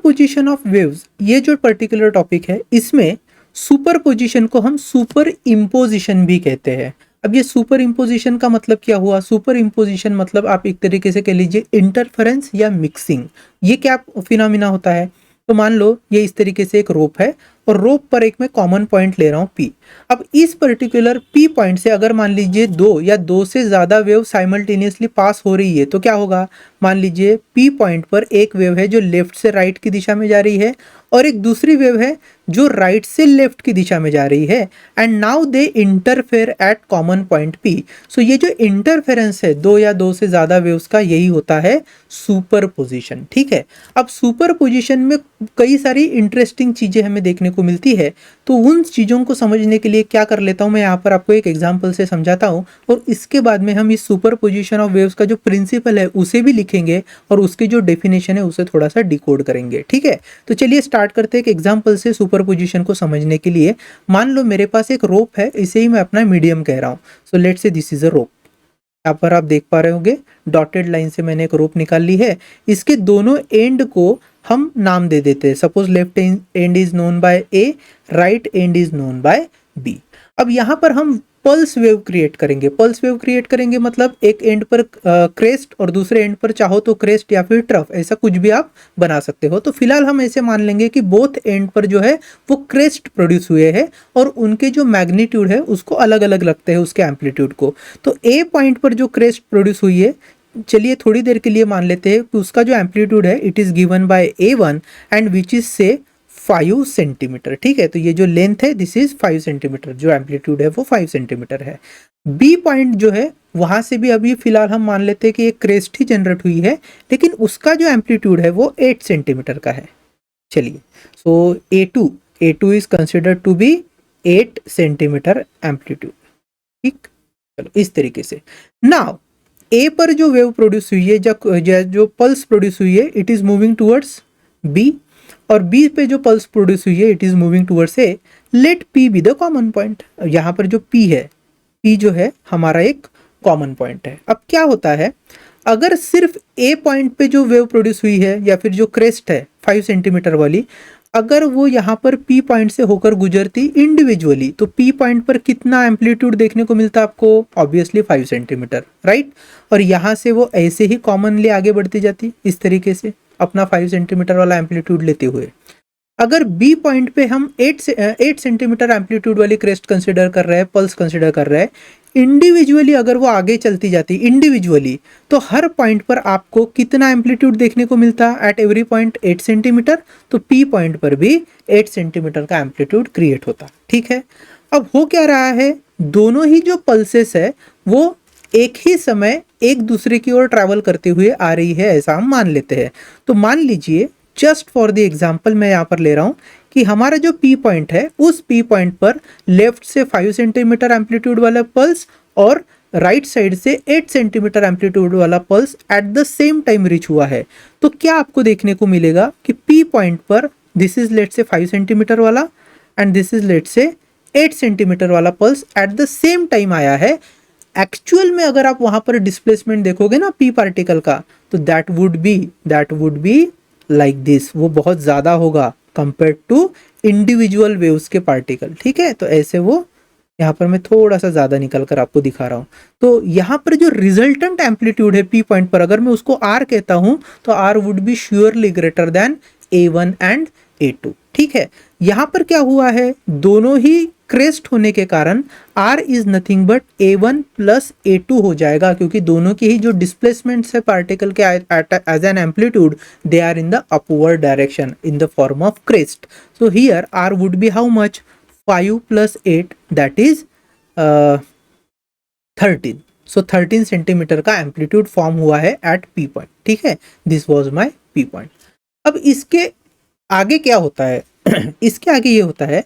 Superposition of waves, ये जो particular topic है इसमें सुपरपोजिशन को हम सुपर इम्पोजिशन भी कहते हैं। अब ये सुपर इम्पोजिशन का मतलब क्या हुआ? सुपर इम्पोजिशन मतलब आप एक तरीके से कह लीजिए इंटरफेरेंस या मिक्सिंग। ये क्या फिनोमिना होता है? तो मान लो ये इस तरीके से एक रोप है और रोप पर एक मैं कॉमन पॉइंट ले रहा हूँ P। अब इस पर्टिकुलर P पॉइंट से अगर मान लीजिए दो या दो से ज़्यादा वेव साइमल्टेनियसली पास हो रही है तो क्या होगा? मान लीजिए P पॉइंट पर एक वेव है जो लेफ्ट से राइट की दिशा में जा रही है और एक दूसरी वेव है जो राइट से लेफ्ट की दिशा में जा रही है, and now they interfere at common point P। सो ये जो इंटरफेरेंस है दो या दो से ज़्यादा वेव्स का, यही होता है सुपरपोजिशन। ठीक है, अब सुपरपोजिशन में कई सारी इंटरेस्टिंग चीज़ें हमें देखने को मिलती है, तो उन चीज़ों को समझने के लिए क्या कर लेता हूँ मैं यहाँ पर आपको एक एग्जांपल से समझाता हूँ और इसके बाद में हम इस सुपरपोजिशन ऑफ वेव्स का जो प्रिंसिपल है उसे भी लिखेंगे और उसकी जो डेफिनेशन है उसे थोड़ा सा डिकोड करेंगे। ठीक है, तो चलिए स्टार्ट करते हैं एक एग्जाम्पल से सुपरपोजिशन को समझने के लिए। मान लो मेरे पास एक रोप है, इसे ही मैं अपना मीडियम कह रहा हूँ। So let's say this is a rope. यहाँ पर आप देख पा रहे होंगे डॉटेड लाइन से मैंने एक रोप निकाल ली है। इसके दोनों एंड को हम नाम दे देते हैं। Suppose left end is known by A, right end is known by B. अब यहाँ पर हम पल्स वेव क्रिएट करेंगे। पल्स वेव क्रिएट करेंगे मतलब एक एंड पर क्रेस्ट और दूसरे एंड पर चाहो तो क्रेस्ट या फिर ट्रफ, ऐसा कुछ भी आप बना सकते हो। तो फिलहाल हम ऐसे मान लेंगे कि बोथ एंड पर जो है वो क्रेस्ट प्रोड्यूस हुए हैं और उनके जो मैग्नीट्यूड है उसको अलग अलग लगते हैं, उसके एम्पलीट्यूड को। तो ए पॉइंट पर जो क्रेस्ट प्रोड्यूस हुई है, चलिए थोड़ी देर के लिए मान लेते हैं कि उसका जो एम्पलीट्यूड है it is given bye A1 and which is से 5 सेंटीमीटर। ठीक है, तो ये जो लेंथ है दिस इज 5 सेंटीमीटर, जो एम्पलीट्यूड है वो 5 सेंटीमीटर है। बी पॉइंट जो है वहां से भी अभी फिलहाल हम मान लेते हैं कि एक क्रेस्ट ही जनरेट हुई है, लेकिन उसका जो एम्पलीट्यूड है वो 8 सेंटीमीटर का है। चलिए, so A2 is considered to be 8 centimetre amplitude. ठीक, चलो इस तरीके से। नाउ ए पर जो वेव प्रोड्यूस हुई है, जो पल्स प्रोड्यूस हुई है, it is moving towards B, और बी पे जो पल्स प्रोड्यूस हुई है it is moving towards A. Let P be the common point. यहाँ पर जो पी है, पी जो है हमारा एक कॉमन पॉइंट है। अब क्या होता है, अगर सिर्फ ए पॉइंट पे जो वेव प्रोड्यूस हुई है या फिर जो क्रेस्ट है 5 सेंटीमीटर वाली, अगर वो यहाँ पर पी पॉइंट से होकर गुजरती इंडिविजुअली, तो पी पॉइंट पर कितना एम्पलीट्यूड देखने को मिलता आपको? Obviously 5 centimetre, right. और यहाँ से वो ऐसे ही कॉमनली आगे बढ़ती जाती इस तरीके से अपना 5 सेंटीमीटर वाला एम्पलीट्यूड लेते हुए। अगर बी पॉइंट पे हम 8 सेंटीमीटर एम्पलीट्यूड वाली क्रेस्ट कंसिडर कर रहे हैं, पल्स कंसिडर कर रहे हैं, इंडिविजुअली अगर वो आगे चलती जाती इंडिविजुअली, तो हर पॉइंट पर आपको कितना एम्पलीट्यूड देखने को मिलता? At every point 8 centimetre. तो पी पॉइंट पर भी 8 सेंटीमीटर का एम्पलीट्यूड क्रिएट होता। ठीक है, अब हो क्या रहा है, दोनों ही जो पल्सेस है वो एक ही समय एक दूसरे की ओर ट्रैवल करते हुए आ रही है, ऐसा हम मान लेते हैं। तो मान लीजिए जस्ट फॉर द एग्जांपल मैं यहाँ पर ले रहा हूँ कि हमारा जो पी पॉइंट है उस पी पॉइंट पर लेफ्ट से 5 सेंटीमीटर एम्पलीट्यूड वाला पल्स और राइट साइड से 8 सेंटीमीटर एम्पलीट्यूड वाला pulse at the same time reach हुआ है। तो क्या आपको देखने को मिलेगा कि पी पॉइंट पर दिस इज लेट से 5 सेंटीमीटर वाला एंड दिस इज लेट से 8 सेंटीमीटर वाला pulse at the same time आया है। एक्चुअल में अगर आप वहां पर डिस्प्लेसमेंट देखोगे ना पी पार्टिकल का, तो that would be like this, वो बहुत ज्यादा होगा कंपेयर टू इंडिविजुअल वेव्स के पार्टिकल। ठीक है, तो ऐसे वो यहाँ पर मैं थोड़ा सा ज्यादा निकल कर आपको दिखा रहा हूँ। तो यहाँ पर जो रिजल्टेंट एम्पलीट्यूड है पी पॉइंट पर, अगर मैं उसको आर कहता हूँ तो R would be surely greater than A1 and A2। ठीक है, यहाँ पर क्या हुआ है, दोनों ही क्रेस्ट होने के कारण R is nothing but A1 plus A2 हो जाएगा, क्योंकि दोनों की ही जो डिस्प्लेसमेंट्स है पार्टिकल के as an amplitude, they are in the upward direction in the form of crest. So here R would be how much? 5 plus 8 that is 13। So 13 centimetre का amplitude form हुआ है एट पी पॉइंट। ठीक है, this was my P point. अब इसके आगे क्या होता है इसके आगे ये होता है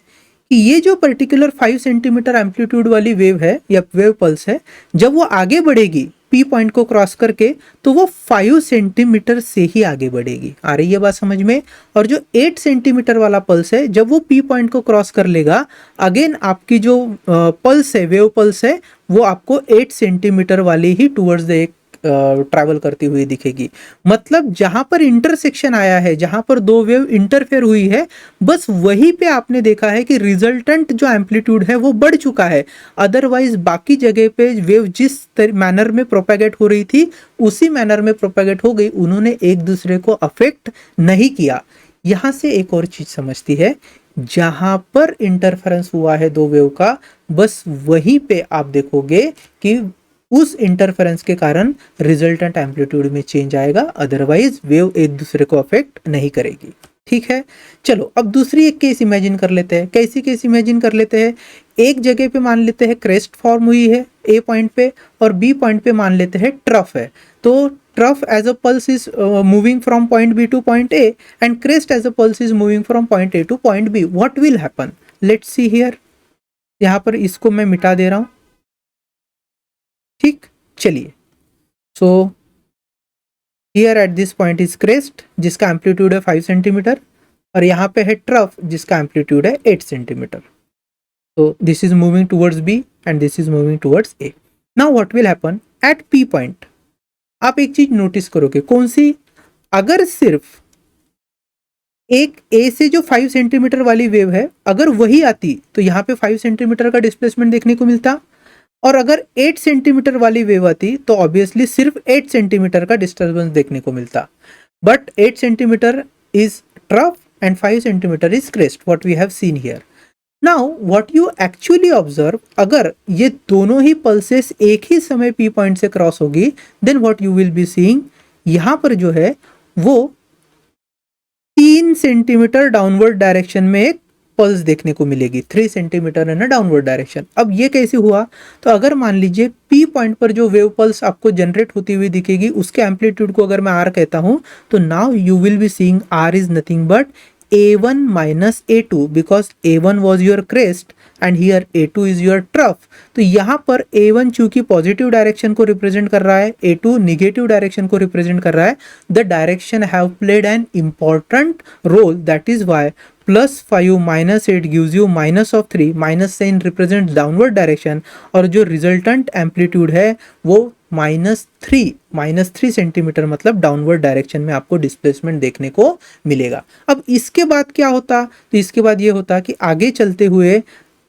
कि ये जो पर्टिकुलर 5 सेंटीमीटर एम्पलीट्यूड वाली वेव है या वेव पल्स है, जब वो आगे बढ़ेगी पी पॉइंट को क्रॉस करके, तो वो 5 सेंटीमीटर से ही आगे बढ़ेगी। आ रही है बात समझ में? और जो 8 सेंटीमीटर वाला पल्स है, जब वो पी पॉइंट को क्रॉस कर लेगा, अगेन आपकी जो पल्स है, वेव पल्स है, वो आपको 8 सेंटीमीटर वाली ही टूवर्ड्स द ट्रैवल करती हुई दिखेगी। मतलब जहां पर इंटरसेक्शन आया है, जहां पर दो वेव इंटरफेयर हुई है, बस वहीं पे आपने देखा है कि रिजल्टेंट जो एम्पलीट्यूड है वो बढ़ चुका है। अदरवाइज बाकी जगह पे वेव जिस मैनर में प्रोपेगेट हो रही थी उसी मैनर में प्रोपेगेट हो गई, उन्होंने एक दूसरे को अफेक्ट नहीं किया। यहां से एक और चीज समझती है, जहां पर इंटरफेरेंस हुआ है दो वेव का, बस वहीं पे आप देखोगे कि उस इंटरफेरेंस के कारण रिजल्टेंट एम्पलीट्यूड में चेंज आएगा, अदरवाइज वेव एक दूसरे को अफेक्ट नहीं करेगी। ठीक है, चलो अब दूसरी एक केस इमेजिन कर लेते हैं। कैसी केस इमेजिन कर लेते हैं? एक जगह पे मान लेते हैं क्रेस्ट फॉर्म हुई है ए पॉइंट पे, और बी पॉइंट पे मान लेते हैं ट्रफ है। तो trough as a pulse is moving from point B to point A, and crest as a pulse is moving from point A to point B. What will happen? Let's see here. यहां पर इसको मैं मिटा दे रहा हूं। ठीक, चलिए। So here at this point is crest जिसका एम्पलीट्यूड है 5 सेंटीमीटर, और यहाँ पे है ट्रफ जिसका एम्पलीट्यूड है 8 सेंटीमीटर। तो this is moving towards B and this is moving towards A. Now what will happen at P point? आप एक चीज नोटिस करोगे, कौन सी? अगर सिर्फ एक ए से जो 5 सेंटीमीटर वाली वेव है अगर वही आती तो यहाँ पे 5 सेंटीमीटर का डिस्प्लेसमेंट देखने को मिलता, और अगर 8 सेंटीमीटर वाली वेव आती तो ऑब्वियसली सिर्फ 8 सेंटीमीटर का डिस्टर्बेंस देखने को मिलता। But 8 centimetre is trough and 5 centimetre is crest, what we have seen here. Now what you actually observe, अगर ये दोनों ही पल्सेस एक ही समय पी पॉइंट से क्रॉस होगी, then what you will be seeing, यहां पर जो है वो 3 सेंटीमीटर डाउनवर्ड डायरेक्शन में एक पल्स देखने को मिलेगी। 3 सेंटीमीटर है ना डाउनवर्ड डायरेक्शन। अब ये कैसे हुआ? तो अगर मान लीजिए पी पॉइंट पर जो वेव पल्स आपको जनरेट होती हुई दिखेगी उसके एम्पलीट्यूड को अगर मैं आर कहता हूं, तो now you will be seeing R is nothing but a1 minus a2, because a1 was your crest and here a2 is your trough। तो यहाँ पर a1 चूंकि पॉजिटिव डायरेक्शन को रिप्रेजेंट कर रहा है, a2 निगेटिव डायरेक्शन को रिप्रेजेंट कर रहा है, the direction have played an important role, that is Y +5 -8 gives you -3, minus sign represent downward direction, और जो रिजल्टेंट एम्पलीट्यूड है वो -3 सेंटीमीटर मतलब डाउनवर्ड डायरेक्शन में आपको डिस्प्लेसमेंट देखने को मिलेगा। अब इसके बाद क्या होता? तो इसके बाद ये होता कि आगे चलते हुए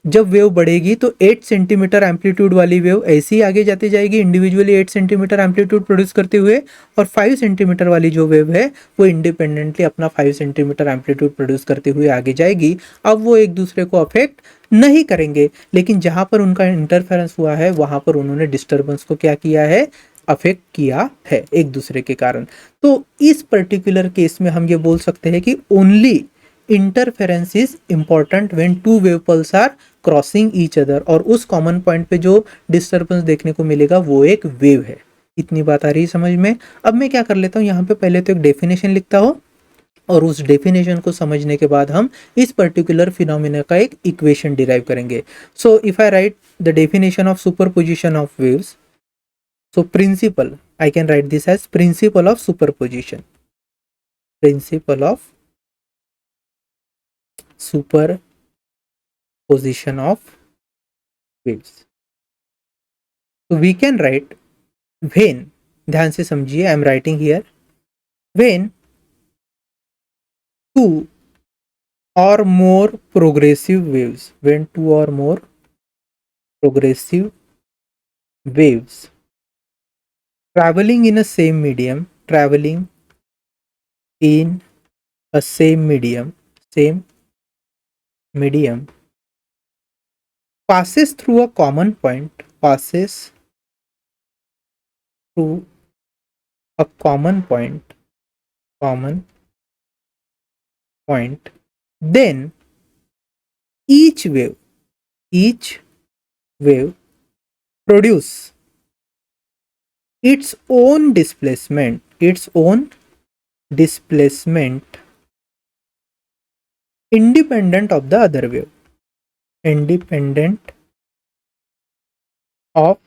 जब वेव बढ़ेगी तो 8 सेंटीमीटर एम्पलीट्यूड वाली वेव ऐसे ही आगे जाती जाएगी इंडिविजुअली 8 सेंटीमीटर एम्पलीट्यूड प्रोड्यूस करते हुए, और 5 सेंटीमीटर वाली जो वेव है वो इंडिपेंडेंटली अपना 5 सेंटीमीटर एम्पलीट्यूड प्रोड्यूस करते हुए आगे जाएगी। अब वो एक दूसरे को अफेक्ट नहीं करेंगे, लेकिन जहां पर उनका इंटरफेरेंस हुआ है वहां पर उन्होंने डिस्टर्बेंस को क्या किया है? अफेक्ट किया है एक दूसरे के कारण। तो इस पर्टिकुलर केस में हम ये बोल सकते हैं कि only interference is important when two wave pulse are crossing each other, और उस कॉमन पॉइंट पे जो डिस्टर्बेंस देखने को मिलेगा वो एक वेव है। इतनी बात आ रही है समझ में? अब मैं क्या कर लेता हूँ, यहाँ पे पहले तो एक डेफिनेशन लिखता हूँ, और उस डेफिनेशन को समझने के बाद हम इस पर्टिकुलर फिनोमिना का एक इक्वेशन डिराइव करेंगे। सो if I right the definition of superposition of waves, so principle, I can write this as principle of superposition, principle of superposition of waves। so we can write when, ध्यान से समझिए, I am writing here when two or more progressive waves, when two or more progressive waves traveling in a same medium, traveling in a same medium passes through a common point, passes through a common point, then each wave produce its own displacement independent of the other wave, independent of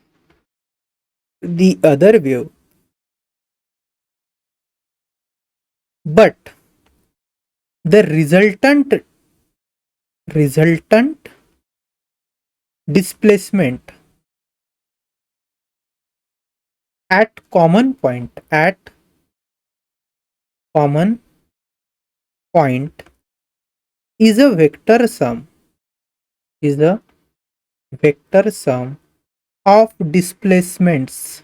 the other wave, but the resultant displacement at common point is a vector sum of displacements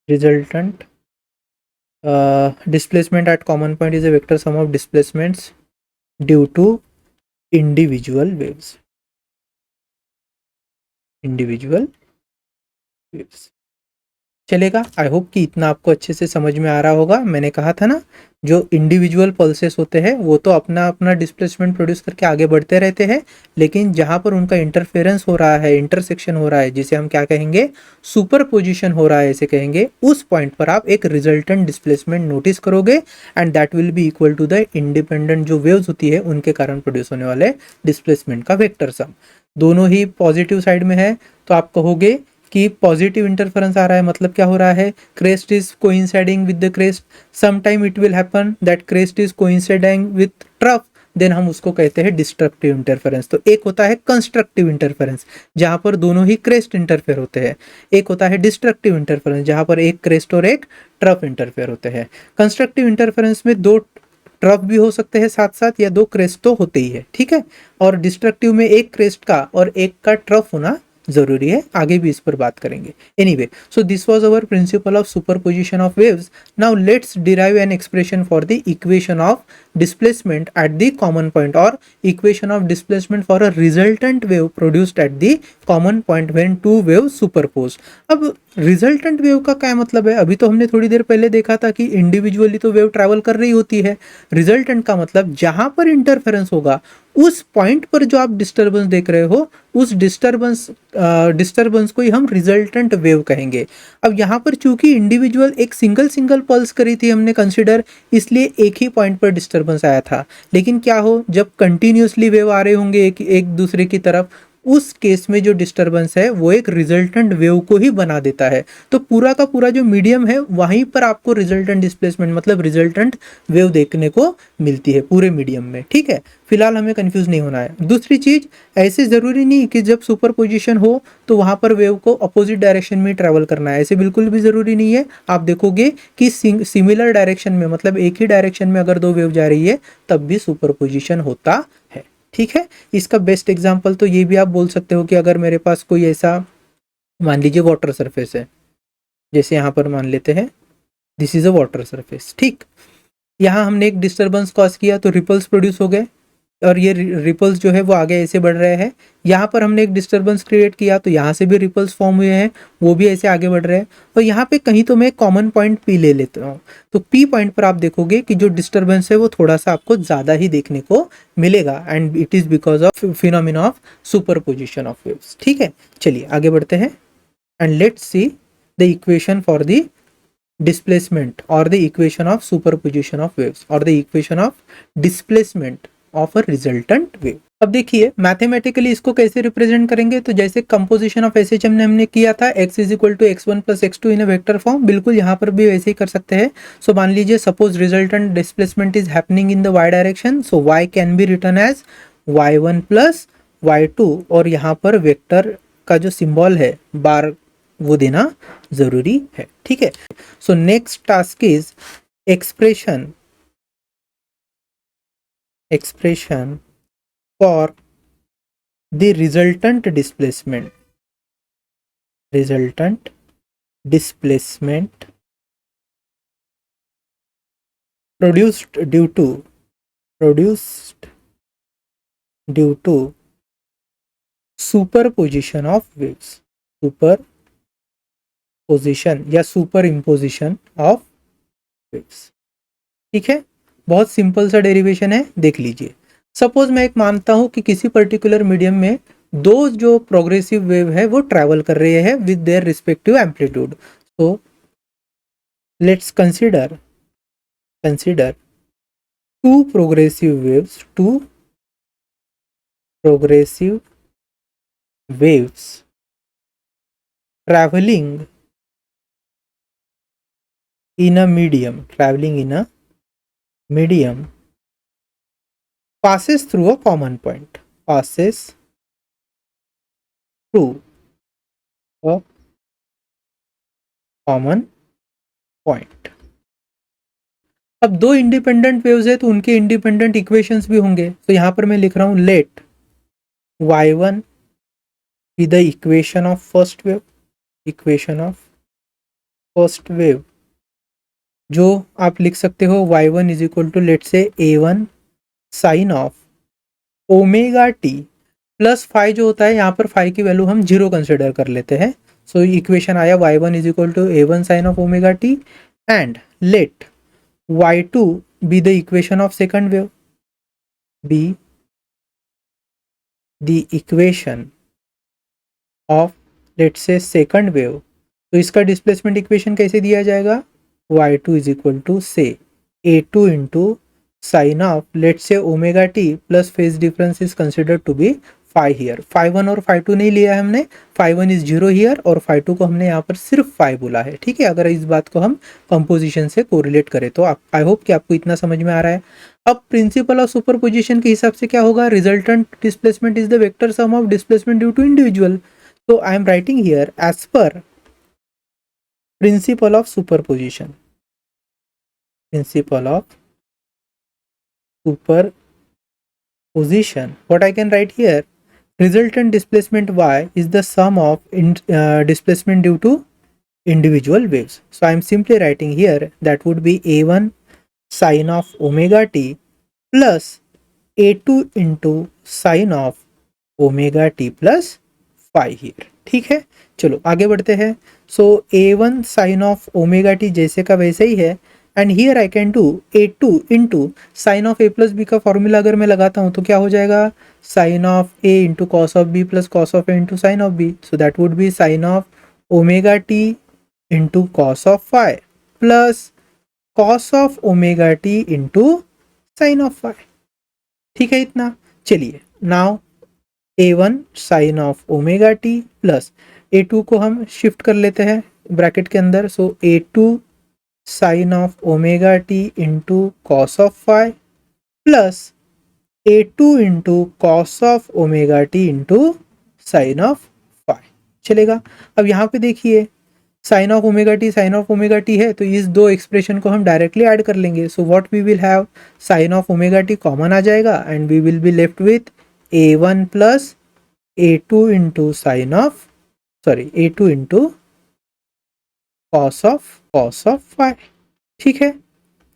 resultant displacement at common point is a vector sum of displacements due to individual waves. चलेगा। आई hope कि इतना आपको अच्छे से समझ में आ रहा होगा। मैंने कहा था ना, जो इंडिविजुअल पल्सेस होते हैं वो तो अपना अपना डिस्प्लेसमेंट प्रोड्यूस करके आगे बढ़ते रहते हैं, लेकिन जहां पर उनका इंटरफेरेंस हो रहा है, इंटरसेक्शन हो रहा है, जिसे हम क्या कहेंगे, सुपरपोजिशन हो रहा है ऐसे कहेंगे, उस पॉइंट पर आप एक रिजल्टेंट डिस्प्लेसमेंट नोटिस करोगे and that will be equal to the independent जो वेव्स होती है उनके कारण प्रोड्यूस होने वाले डिस्प्लेसमेंट का वेक्टर सम। दोनों ही पॉजिटिव साइड में है तो आप कहोगे कि पॉजिटिव इंटरफेरेंस आ रहा है, मतलब क्या हो रहा है, crest is coinciding with the crest, some time it will happen that crest is coinciding with trough, then हम उसको कहते हैं डिस्ट्रक्टिव इंटरफेरेंस। तो एक होता है कंस्ट्रक्टिव इंटरफेरेंस जहां पर दोनों ही क्रेस्ट इंटरफेयर होते हैं, एक होता है डिस्ट्रक्टिव इंटरफेरेंस जहां पर एक क्रेस्ट और एक ट्रफ इंटरफेयर होते हैं। कंस्ट्रक्टिव इंटरफेरेंस में दो ट्रफ भी हो सकते हैं साथ साथ, या दो क्रेस्ट तो होते ही है, ठीक है। और डिस्ट्रक्टिव में एक क्रेस्ट का और एक का ट्रफ होना जरूरी है, आगे भी इस पर बात करेंगे। Anyway, so this was our principal of superposition of waves. Now let's derive an expression for the equation of displacement at the common point or equation of displacement for a resultant wave produced at the common point when two waves superposed। अब resultant wave का क्या मतलब है, अभी तो हमने थोड़ी देर पहले देखा था कि इंडिविजुअली तो वेव ट्रैवल कर रही होती है। रिजल्टेंट का मतलब जहां पर इंटरफेरेंस होगा उस पॉइंट पर जो आप डिस्टर्बेंस देख रहे हो, उस डिस्टर्बेंस को ही हम रिजल्टेंट वेव कहेंगे। अब यहाँ पर चूंकि इंडिविजुअल एक सिंगल पल्स करी थी हमने कंसिडर, इसलिए एक ही पॉइंट पर डिस्टर्बेंस आया था। लेकिन क्या हो, जब कंटिन्यूसली वेव आ रहे होंगे एक दूसरे की तरफ, उस केस में जो डिस्टरबेंस है वो एक रिजल्टेंट वेव को ही बना देता है। तो पूरा का पूरा जो मीडियम है वहीं पर आपको रिजल्टेंट डिस्प्लेसमेंट मतलब रिजल्टेंट वेव देखने को मिलती है पूरे मीडियम में, ठीक है। फिलहाल हमें कंफ्यूज नहीं होना है। दूसरी चीज, ऐसे जरूरी नहीं कि जब सुपरपोजिशन हो तो वहां पर वेव को अपोजिट डायरेक्शन में ट्रेवल करना है, ऐसे बिल्कुल भी जरूरी नहीं है। आप देखोगे कि सिमिलर डायरेक्शन में, मतलब एक ही डायरेक्शन में अगर दो वेव जा रही है तब भी सुपरपोजिशन होता है, ठीक है। इसका बेस्ट एग्जांपल तो ये भी आप बोल सकते हो कि अगर मेरे पास कोई ऐसा, मान लीजिए वाटर सरफेस है, जैसे यहाँ पर मान लेते हैं this is a water surface, ठीक। यहाँ हमने एक डिस्टर्बेंस कॉज किया तो रिपल्स प्रोड्यूस हो गए और ये रिपल्स जो है वो आगे ऐसे बढ़ रहे हैं। यहाँ पर हमने एक डिस्टर्बेंस क्रिएट किया तो यहाँ से भी रिपल्स फॉर्म हुए हैं, वो भी ऐसे आगे बढ़ रहे हैं। और यहाँ पे कहीं तो मैं कॉमन पॉइंट पी ले लेता हूँ, तो पी पॉइंट पर आप देखोगे कि जो डिस्टर्बेंस है वो थोड़ा सा आपको ज़्यादा ही देखने को मिलेगा and it is because of phenomena of superposition of waves, ठीक है। चलिए आगे बढ़ते हैं and let's see the equation for the displacement or the equation of superposition of waves or the equation of displacement of a resultant wave। अब देखिए mathematically इसको कैसे रिप्रेजेंट करेंगे, तो जैसे composition of S H M हमने किया था x is equal to x1 plus x2 in a vector form, बिल्कुल यहाँ पर भी वैसे ही कर सकते हैं। सो मान लीजिए suppose resultant displacement is happening in the y direction, so y can be written as y1 plus y2 और यहाँ पर वेक्टर का जो सिंबल है बार वो देना जरूरी है, ठीक है। So next task is expression for the resultant displacement produced due to superposition of waves, superposition या सुपर इम्पोजिशन ऑफ वेव्स, ठीक है। बहुत सिंपल सा डेरिवेशन है, देख लीजिए। सपोज मैं एक मानता हूं कि किसी पर्टिकुलर मीडियम में दो जो प्रोग्रेसिव वेव है वो ट्रैवल कर रहे हैं with their respective amplitude. So let's consider two progressive waves traveling in a medium passes through a common point, through a common point. अब दो इंडिपेंडेंट वेव्स है तो उनके इंडिपेंडेंट इक्वेशंस भी होंगे, तो यहां पर मैं लिख रहा हूं let y1 be the equation of first wave, equation of first wave, जो आप लिख सकते हो y1 is equal to let say a1 sine of omega t plus phi, जो होता है यहाँ पर फाइव की वैल्यू हम जीरो कंसिडर कर लेते हैं। सो इक्वेशन आया y1 is equal to a1 sine of omega t and let y2 be the equation of second wave, be the equation of let's say second wave। तो इसका displacement equation कैसे दिया जाएगा, y2 is equal to say a2 into sine of let's say omega t plus phase difference is considered to be phi here. Phi one और phi two नहीं लिया है हमने, phi one is zero here और phi two को हमने यहाँ पर सिर्फ फाइव बोला है। ठीक है, अगर इस बात को हम कंपोजिशन से कोरिलेट करें तो आप, आई होप कि आपको इतना समझ में आ रहा है। अब प्रिंसिपल ऑफ सुपरपोजिशन के हिसाब से क्या होगा, resultant displacement is the vector sum of displacement due to individual. तो I am writing here as per principle of superposition, principle of superposition, what I can write here, resultant displacement y is the sum of displacement due to individual waves. So I am simply writing here that would be a1 sine of omega t plus a2 into sine of omega t plus phi here। ठीक है, चलो आगे बढ़ते हैं। So a1 sine of omega t जैसे का वैसे ही है, and here I can do a2 into sine of a plus B का फॉर्मूला अगर मैं लगाता हूं तो क्या हो जाएगा, sine of a into cos of b plus cos of a into sine of b. So that would be sine of omega T into cos of phi plus cos of omega T into sine of phi. ठीक है इतना, चलिए now a1 sine of omega t plus a2 को हम shift कर लेते हैं bracket के अंदर। So a2 sine of omega T into cos of phi plus a2 into cos of omega T into sine of phi. चलेगा, अब यहाँ पे देखिए साइन ऑफ ओमेगा टी है तो इस दो एक्सप्रेशन को हम डायरेक्टली ऐड कर लेंगे। So what we will have, sine of omega T common आ जाएगा and we will be left with a1 plus a2 into sine of a2 into cos of phi. ठीक है,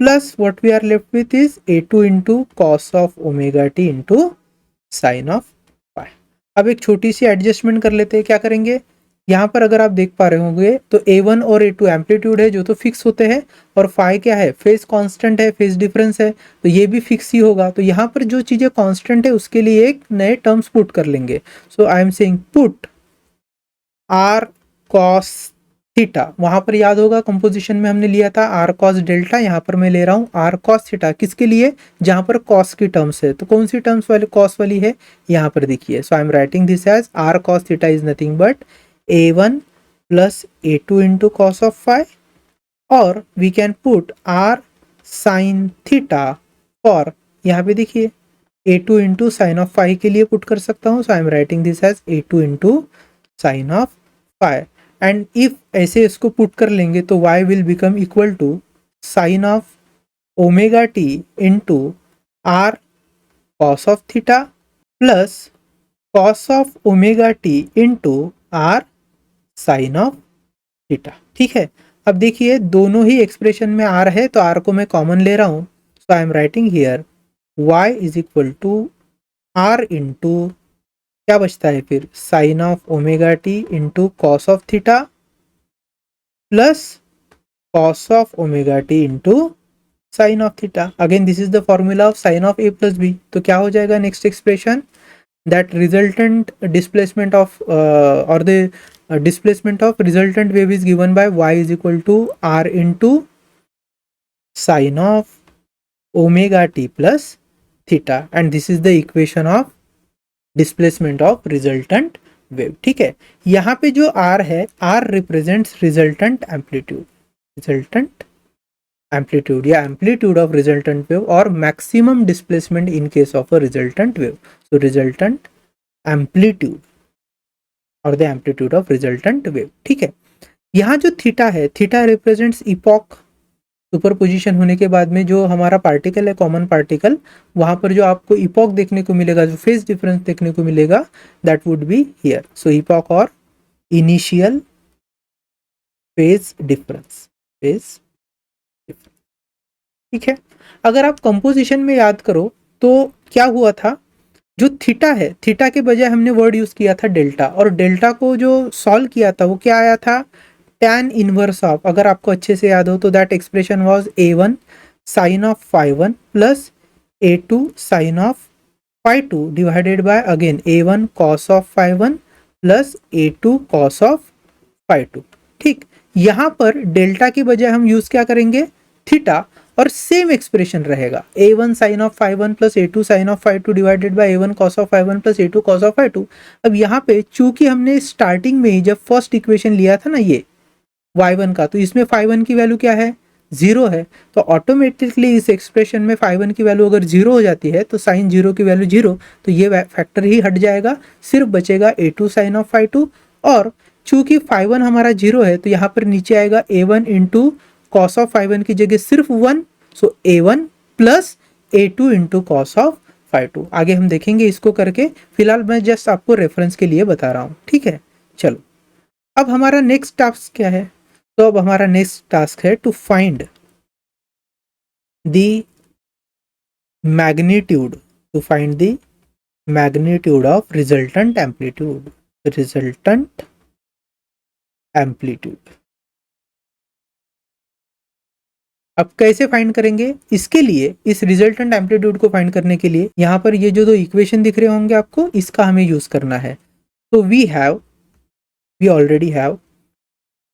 plus what we are left with is a2 into cos of omega T into sine of phi. अब एक छोटी सी adjustment कर लेते हैं, क्या करेंगे, यहाँ पर अगर आप देख पा रहे होंगे तो a1 और a2 एम्पलीट्यूड है जो तो फिक्स होते हैं, और फाई क्या है, फेज कांस्टेंट है, फेज डिफरेंस है, तो ये भी फिक्स ही होगा। तो यहाँ पर जो चीजें कांस्टेंट है उसके लिए एक नए टर्म्स पुट कर लेंगे। So I am saying put R cos theta, वहां पर याद होगा कंपोजिशन में हमने लिया था आर कॉस डेल्टा, यहाँ पर मैं ले रहा हूँ आर कॉस थीटा, किसके लिए, जहां पर कॉस की टर्म्स है। तो कौन सी टर्म्स वाली कॉस वाली है, यहाँ पर देखिए। So I am writing this as R cos theta is nothing but a1 plus a2 into cos of phi, और we can put r sin theta for, यहाँ पे देखिए a2 into sin of phi के लिए put कर सकता हूँ। So I am writing this as a2 into sin of phi, and if ऐसे इसको पुट कर लेंगे तो y will become equal to sine of omega T into R cos of theta plus cos of omega T into R sine of theta. ठीक है, अब देखिए दोनों ही एक्सप्रेशन में आर है तो आर को मैं कॉमन ले रहा हूं। So I am writing here y is equal to R into क्या बचता है फिर, sine of omega T into cos of theta plus cos of omega T into sine of theta. Again this is the formula of sine of a plus B. तो क्या हो जाएगा next expression, that resultant displacement of or the displacement of resultant wave is given by y is equal to r into sine of omega t plus theta, and this is the equation of displacement of resultant wave। ठीक है, यहाँ पे जो r है, r represents resultant amplitude या amplitude of resultant wave और maximum displacement in case of a resultant wave। So resultant amplitude or the amplitude of resultant wave। ठीक है, यहाँ जो थीटा है, थीटा रिप्रेजेंट्स इपॉक। सुपरपोजिशन होने के बाद में जो हमारा पार्टिकल है, कॉमन पार्टिकल, वहां पर जो आपको इपॉक देखने को मिलेगा, जो फेज डिफरेंस देखने को मिलेगा, that would be here. So epoch और initial phase difference, phase difference, ठीक है। अगर आप कंपोजिशन में याद करो तो क्या हुआ था, जो थीटा है, थीटा के बजाय हमने वर्ड यूज किया था डेल्टा, और डेल्टा को जो सॉल्व किया था वो क्या आया था, tan इनवर्स ऑफ, अगर आपको अच्छे से याद हो तो that expression was a1 sine of phi1 plus a2 sine of phi2 divided by again a1 cos of phi1 plus a2 cos of phi2। ठीक, यहां पर डेल्टा के बजाय हम यूज क्या करेंगे, थीटा, और सेम एक्सप्रेशन रहेगा a1 sine of phi1 plus a2 sine of phi2 divided by a1 cos of phi1 plus a2 cos of phi2। अब यहाँ पे चूंकि हमने स्टार्टिंग में ही जब फर्स्ट इक्वेशन लिया था ना ये y1 का, तो इसमें phi1 की वैल्यू क्या है, 0 है, तो ऑटोमेटिकली इस एक्सप्रेशन में phi1 की वैल्यू अगर 0 हो जाती है तो साइन 0 की वैल्यू 0, तो ये फैक्टर ही हट जाएगा, सिर्फ बचेगा a2 साइन ऑफ phi2। और चूंकि phi1 हमारा 0 है तो यहाँ पर नीचे आएगा a1 into cos of phi1 की जगह सिर्फ 1, सो a1 plus a2 into cos of phi2। आगे हम देखेंगे इसको करके, फिलहाल मैं जस्ट आपको रेफरेंस के लिए बता रहा हूँ, ठीक है। चलो, अब हमारा नेक्स्ट टास्क क्या है, तो अब हमारा नेक्स्ट टास्क है to find the magnitude, to find the magnitude of resultant amplitude, resultant amplitude. अब कैसे फाइंड करेंगे, इसके लिए इस रिजल्टेंट एम्पलीट्यूड को फाइंड करने के लिए यहाँ पर ये जो दो इक्वेशन दिख रहे होंगे आपको, इसका हमें यूज करना है। तो we already have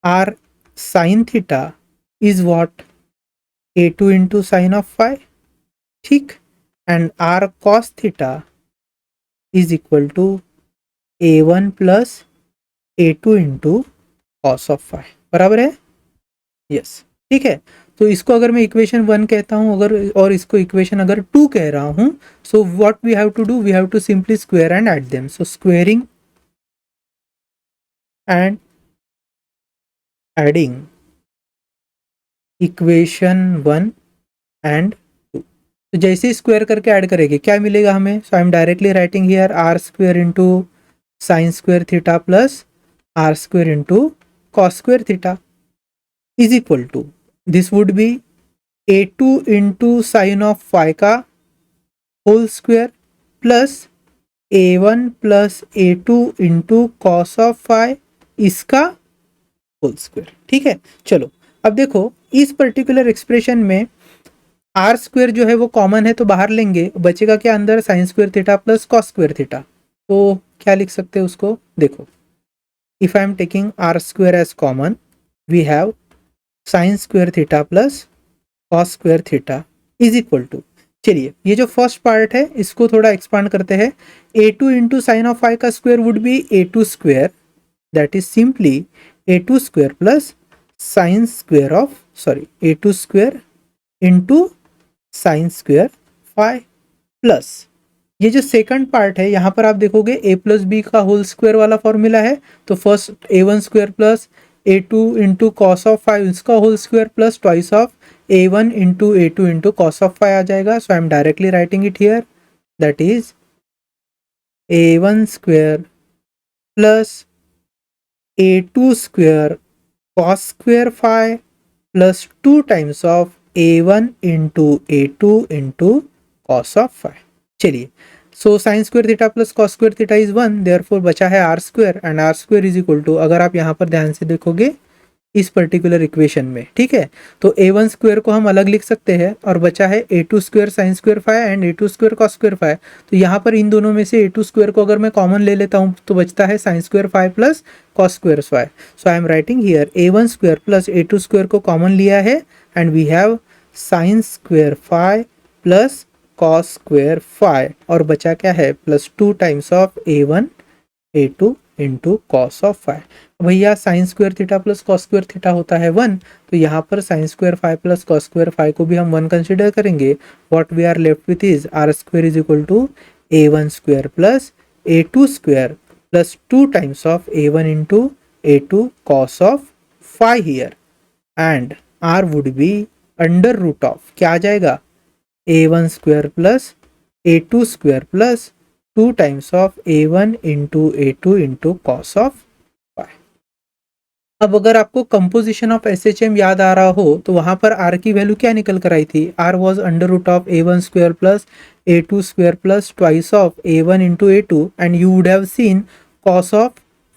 r sine theta is what, a2 into sine of phi, ठीक, and r cos theta is equal to a1 plus a2 into cos of phi, बराबर है, यस, ठीक है। तो इसको अगर मैं इक्वेशन 1 कहता हूं अगर, और इसको इक्वेशन अगर 2 कह रहा हूं, so what we have to do, we have to simply square and add them. So squaring and adding equation 1 and 2, तो जैसे ही स्क्वायर करके ऐड करेंगे क्या मिलेगा हमें, so I am directly writing here R square into sine square theta plus R square into cos square theta is equal to, this would be a2 into sine of phi का whole square plus a1 plus a2 into cos of phi इसका whole square, ठीक है। चलो, अब देखो इस particular expression में R square जो है वो कॉमन है तो बाहर लेंगे, बचेगा क्या अंदर, sine square theta plus cos square theta. तो क्या लिख सकते हैं उसको, देखो, if I am taking r square as common, we have sine square theta plus cos square theta is equal to, चलिए ये जो फर्स्ट पार्ट है इसको थोड़ा एक्सपांड करते हैं, a2 into sine of phi का square would be a2 square, that is simply a2 square plus sine square of, sorry, a2 square into sine square phi plus ये जो सेकंड पार्ट है यहाँ पर आप देखोगे a प्लस बी का whole square वाला फॉर्मूला है, तो first a1 square plus a2 into cos of phi इसका whole square plus twice of a1 into a2 into cos of phi आ जाएगा। So I am directly writing it here, that is a1 square plus a2 square cos square phi plus 2 times of a1 into a2 into cos of phi। चलिए, so sine square theta plus cos square theta is 1, therefore बचा है r square, and r square is equal to, अगर आप यहाँ पर ध्यान से देखोगे इस पर्टिकुलर इक्वेशन में, ठीक है, तो a1 स्क्वायर को हम अलग लिख सकते हैं और बचा है a2 square sine square phi and a2 square cos square phi। तो यहाँ पर इन दोनों में से a2 स्क्वायर को अगर मैं कॉमन ले लेता हूँ तो बचता है sine square phi plus cos square phi। So I am writing here a1 square plus a2 square को कॉमन लिया है and we have sine square phi plus cos square phi, और बचा क्या है, plus 2 times of a1 a2 into cos of phi। भैया sine square theta plus cos square theta होता है 1, तो यहाँ पर sine square phi plus cos square phi को भी हम 1 कंसिडर करेंगे। What we are left with is r square is equal to a1 square plus a2 square plus 2 times of a1 into a2 cos of phi here and r would be under root of क्या आ जाएगा a1 square plus a2 square plus 2 times of a1 into a2 into cos of phi. अब अगर आपको composition of S H M याद आ रहा हो तो वहां पर आर की वैल्यू क्या निकल कर आई थी, r was under root of a1 square plus a2 square plus twice of a1 into a2 and you would have seen cos of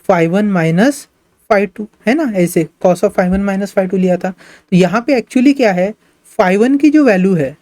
phi one minus phi two, है ना, ऐसे cos of phi one minus phi two लिया था। तो यहाँ पे actually क्या है, फाई वन की जो वैल्यू है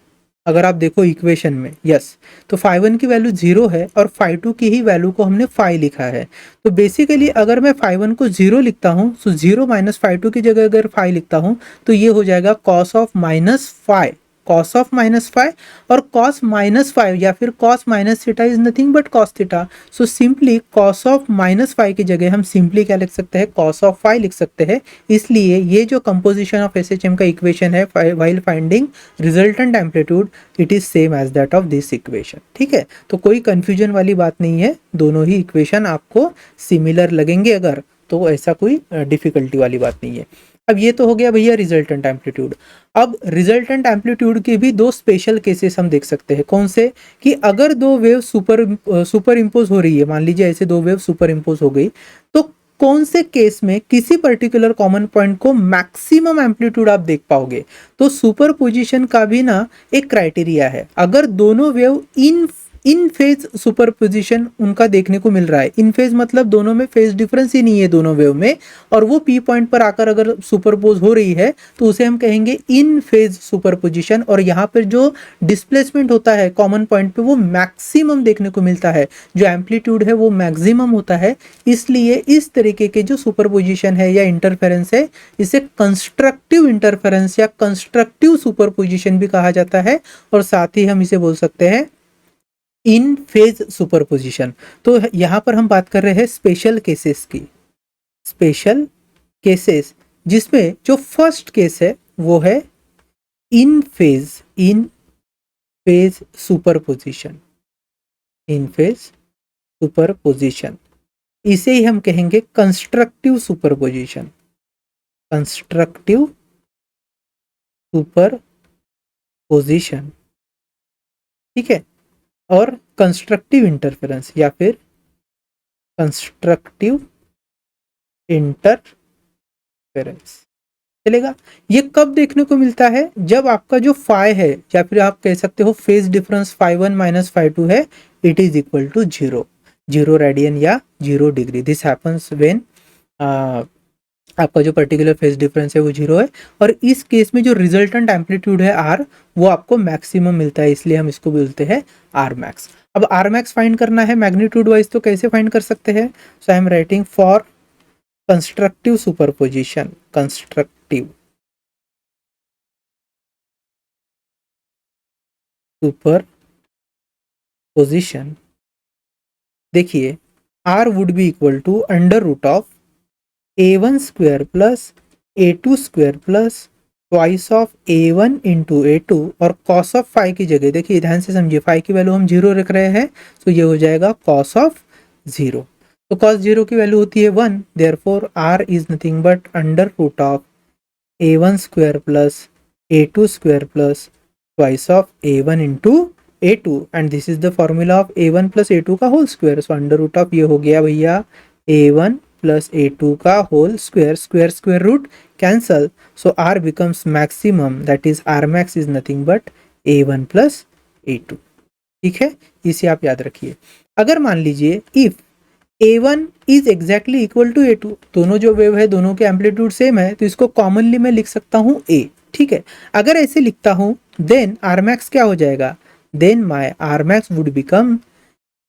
अगर आप देखो इक्वेशन में, यस, तो फाई वन की वैल्यू 0 है और फाई टू की ही वैल्यू को हमने फाई लिखा है। तो बेसिकली अगर मैं फाई वन को 0 लिखता हूँ तो 0 माइनस फाई टू की जगह अगर फाई लिखता हूँ तो ये हो जाएगा cos of minus phi, cos of minus phi, और कॉस माइनस फाइव या फिर cos minus theta is nothing but cos theta. So simply cos of minus phi की जगह हम सिंपली क्या लिख सकते हैं, कॉस ऑफ फाइव लिख सकते हैं। इसलिए ये जो कंपोजिशन ऑफ एसएचएम का इक्वेशन है while finding resultant amplitude, it is same as that of this equation. ठीक है, तो कोई कंफ्यूजन वाली बात नहीं है, दोनों ही इक्वेशन आपको सिमिलर लगेंगे अगर, तो ऐसा कोई डिफिकल्टी वाली बात नहीं है। अब ये तो हो गया भैया रिजल्टेंट एम्पलीट्यूड। अब रिजल्टेंट एम्पलीट्यूड के भी दो स्पेशल केसेस हम देख सकते हैं। कौन से, कि अगर दो वेव सुपर इम्पोज हो रही है, मान लीजिए ऐसे दो वेव सुपर इम्पोज हो गई, तो कौन से केस में किसी पर्टिकुलर कॉमन पॉइंट को मैक्सिमम एम्पलीट्यूड आप देख पाओगे। तो सुपरपोजिशन का भी ना एक क्राइटेरिया है, अगर दोनों वेव इन फेज सुपरपोजिशन उनका देखने को मिल रहा है, इन फेज मतलब दोनों में फेज डिफरेंस ही नहीं है दोनों वेव में, और वो पी पॉइंट पर आकर अगर सुपरपोज हो रही है तो उसे हम कहेंगे इन फेज सुपरपोजिशन। और यहाँ पर जो डिस्प्लेसमेंट होता है कॉमन पॉइंट पे वो मैक्सिमम देखने को मिलता है, जो एम्पलीट्यूड है वो मैक्सिमम होता है। इसलिए इस तरीके के जो सुपरपोजिशन है या इंटरफेरेंस है, इसे कंस्ट्रक्टिव इंटरफेरेंस या कंस्ट्रक्टिव सुपरपोजिशन भी कहा जाता है, और साथ ही हम इसे बोल सकते हैं इन फेज सुपरपोजिशन। तो यहां पर हम बात कर रहे हैं स्पेशल केसेस की, स्पेशल केसेस, जिसमें जो फर्स्ट केस है वो है इन फेज सुपरपोजिशन, इन फेज सुपरपोजिशन। इसे ही हम कहेंगे कंस्ट्रक्टिव सुपरपोजिशन, कंस्ट्रक्टिव सुपरपोजिशन। ठीक है, और कंस्ट्रक्टिव इंटरफेरेंस या फिर कंस्ट्रक्टिव इंटरफेरेंस चलेगा। ये कब देखने को मिलता है, जब आपका जो फाई है या फिर आप कह सकते हो phase difference phi one minus phi two है, it is equal to 0 radian या 0 डिग्री। दिस हैपन्स व्हेन आपका जो पर्टिकुलर फेज डिफरेंस है वो 0 है, और इस केस में जो रिजल्टेंट एम्पलीट्यूड है आर, वो आपको मैक्सिमम मिलता है, इसलिए हम इसको बोलते हैं आर मैक्स। अब आर मैक्स फाइंड करना है मैग्नीट्यूड वाइज, तो कैसे फाइंड कर सकते हैं, so I am writing for constructive superposition, constructive superposition, देखिए R would be equal to under root of a1 square plus a2 square plus twice of a1 into a2, और cos of phi की जगह देखिए ध्यान से समझिए, phi की value हम 0 रख रहे हैं, तो ये हो जाएगा कॉस ऑफ 0। तो कॉस 0 की वैल्यू होती है 1, therefore r is nothing but under root of a1 square plus a2 square plus twice of a1 into a2, and this is the formula of a1 plus a2 का whole square. So under root of ये हो गया भैया a1 plus a2 का whole square, square square root cancel, so r becomes maximum, that is r max is nothing but a1 plus a2। ठीक है, इसे आप याद रखिए। अगर मान लीजिए if a1 is exactly equal to a2, दोनों जो वेव है दोनों के एम्पलीट्यूड सेम है, तो इसको कॉमनली मैं लिख सकता हूँ a। ठीक है, अगर ऐसे लिखता हूँ देन r max क्या हो जाएगा, then my r max would become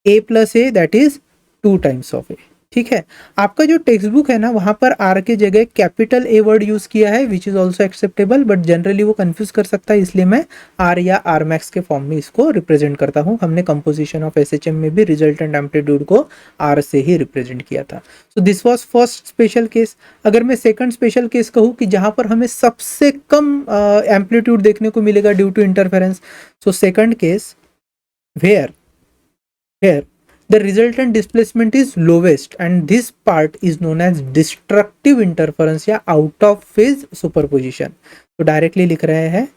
a plus a, that is 2 times of a। ठीक है, आपका जो टेक्स्ट बुक है ना वहां पर आर के जगह कैपिटल ए वर्ड यूज किया है, which is also acceptable, but generally वो कंफ्यूज कर सकता है, इसलिए मैं आर या आर मैक्स के फॉर्म में इसको रिप्रेजेंट करता हूं। हमने कंपोजिशन ऑफ एसएचएम में भी रिजल्टेंट एम्पलीट्यूड को आर से ही रिप्रेजेंट किया था। So this was first special case. अगर मैं सेकंड स्पेशल केस कहूँ कि जहां पर हमें सबसे कम एम्पलीट्यूड देखने को मिलेगा due to interference, so second case where the resultant displacement is lowest and this part is known as destructive interference या आउट ऑफ फेज सुपरपोजिशन। तो डायरेक्टली लिख रहे हैं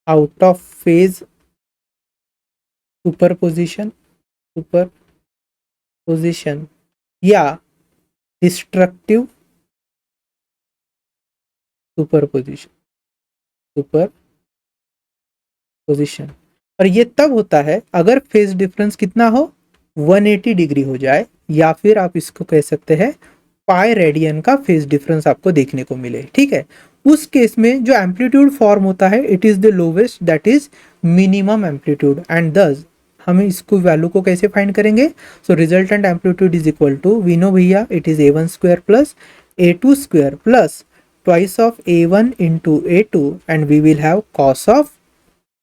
आउट ऑफ फेज सुपरपोजिशन या डिस्ट्रक्टिव सुपरपोजिशन। और ये तब होता है अगर फेज डिफरेंस कितना हो, 180 डिग्री हो जाए, या फिर आप इसको कह सकते हैं पाई रेडियन का फेज डिफरेंस आपको देखने को मिले। ठीक है, उस केस में जो एम्पलीट्यूड फॉर्म होता है it is the lowest, that is minimum amplitude, and दस हम इसको वैल्यू को कैसे फाइंड करेंगे। So resultant amplitude is equal to, we know भैया it is a1 square plus a2 square plus twice of a1 into a2 and we will have cos of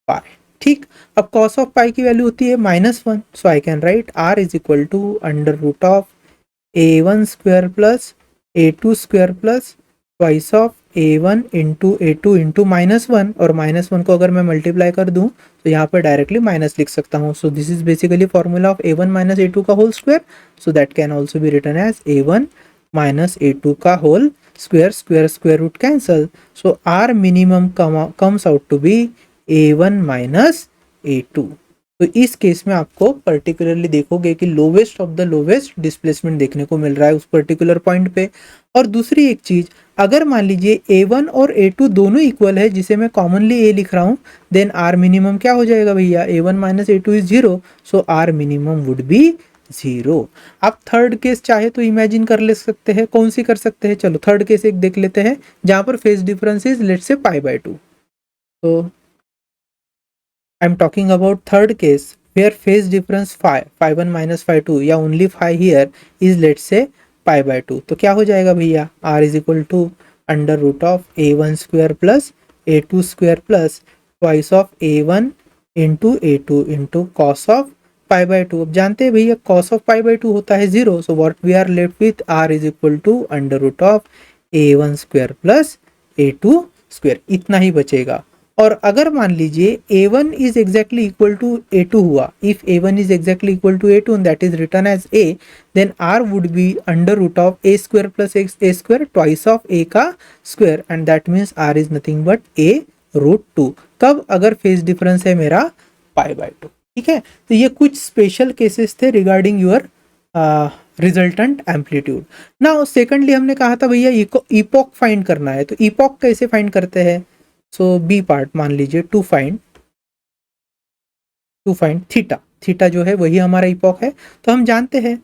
pi. ठीक, अब cos of पाई की value होती है -1, so I can write r is equal to under root of a1 square plus a2 square plus twice of a1 into a2 into -1, और -1 को अगर मैं multiply कर दूं तो यहाँ पर डायरेक्टली माइनस लिख सकता हूँ। So this is basically formula of a1 minus a2 का whole square, so that can also be written as a1 minus a2 का whole square, square root cancel, so r minimum comes out to be a1 minus a2। तो इस case में आपको particularly देखोगे कि lowest of the lowest displacement देखने को मिल रहा है उस पर्टिकुलर पॉइंट पे। और दूसरी एक चीज, अगर मान लीजिए a1 और a2 दोनों इक्वल है, जिसे मैं कॉमनली a लिख रहा हूं, देन r मिनिमम क्या हो जाएगा भैया, a1 minus a2 is 0, so r minimum would be 0। आप थर्ड केस चाहे तो इमेजिन कर ले सकते हैं, कौन सी कर सकते हैं, चलो थर्ड केस एक देख लेते हैं जहां पर phase difference is let's say π/2। तो I'm talking about third case where phase difference phi1 minus phi2 या only phi here is let's say π/2। तो क्या हो जाएगा भैया, r is equal to under root of a1 square plus a2 square plus twice of a1 into a2 into cos of π/2। अब जानते हैं भैया कॉस ऑफ π/2 होता है 0, so what we are left with r is equal to under root of a1 square plus a2 square, इतना ही बचेगा। और अगर मान लीजिए a1 is exactly equal to a2 हुआ, if a1 is exactly equal to a2 and that is written as a, then r would be under root of a square plus a square twice of a का square, and that means r is nothing but a root 2। कब, अगर phase difference है मेरा π/2। ठीक है, तो ये कुछ स्पेशल केसेस थे regarding your resultant amplitude. Now secondly हमने कहा था भैया इपॉक फाइंड करना है, तो इपॉक कैसे फाइंड करते हैं। सो बी पार्ट मान लीजिए टू फाइंड थीटा जो है वही हमारा इपॉक है। तो हम जानते हैं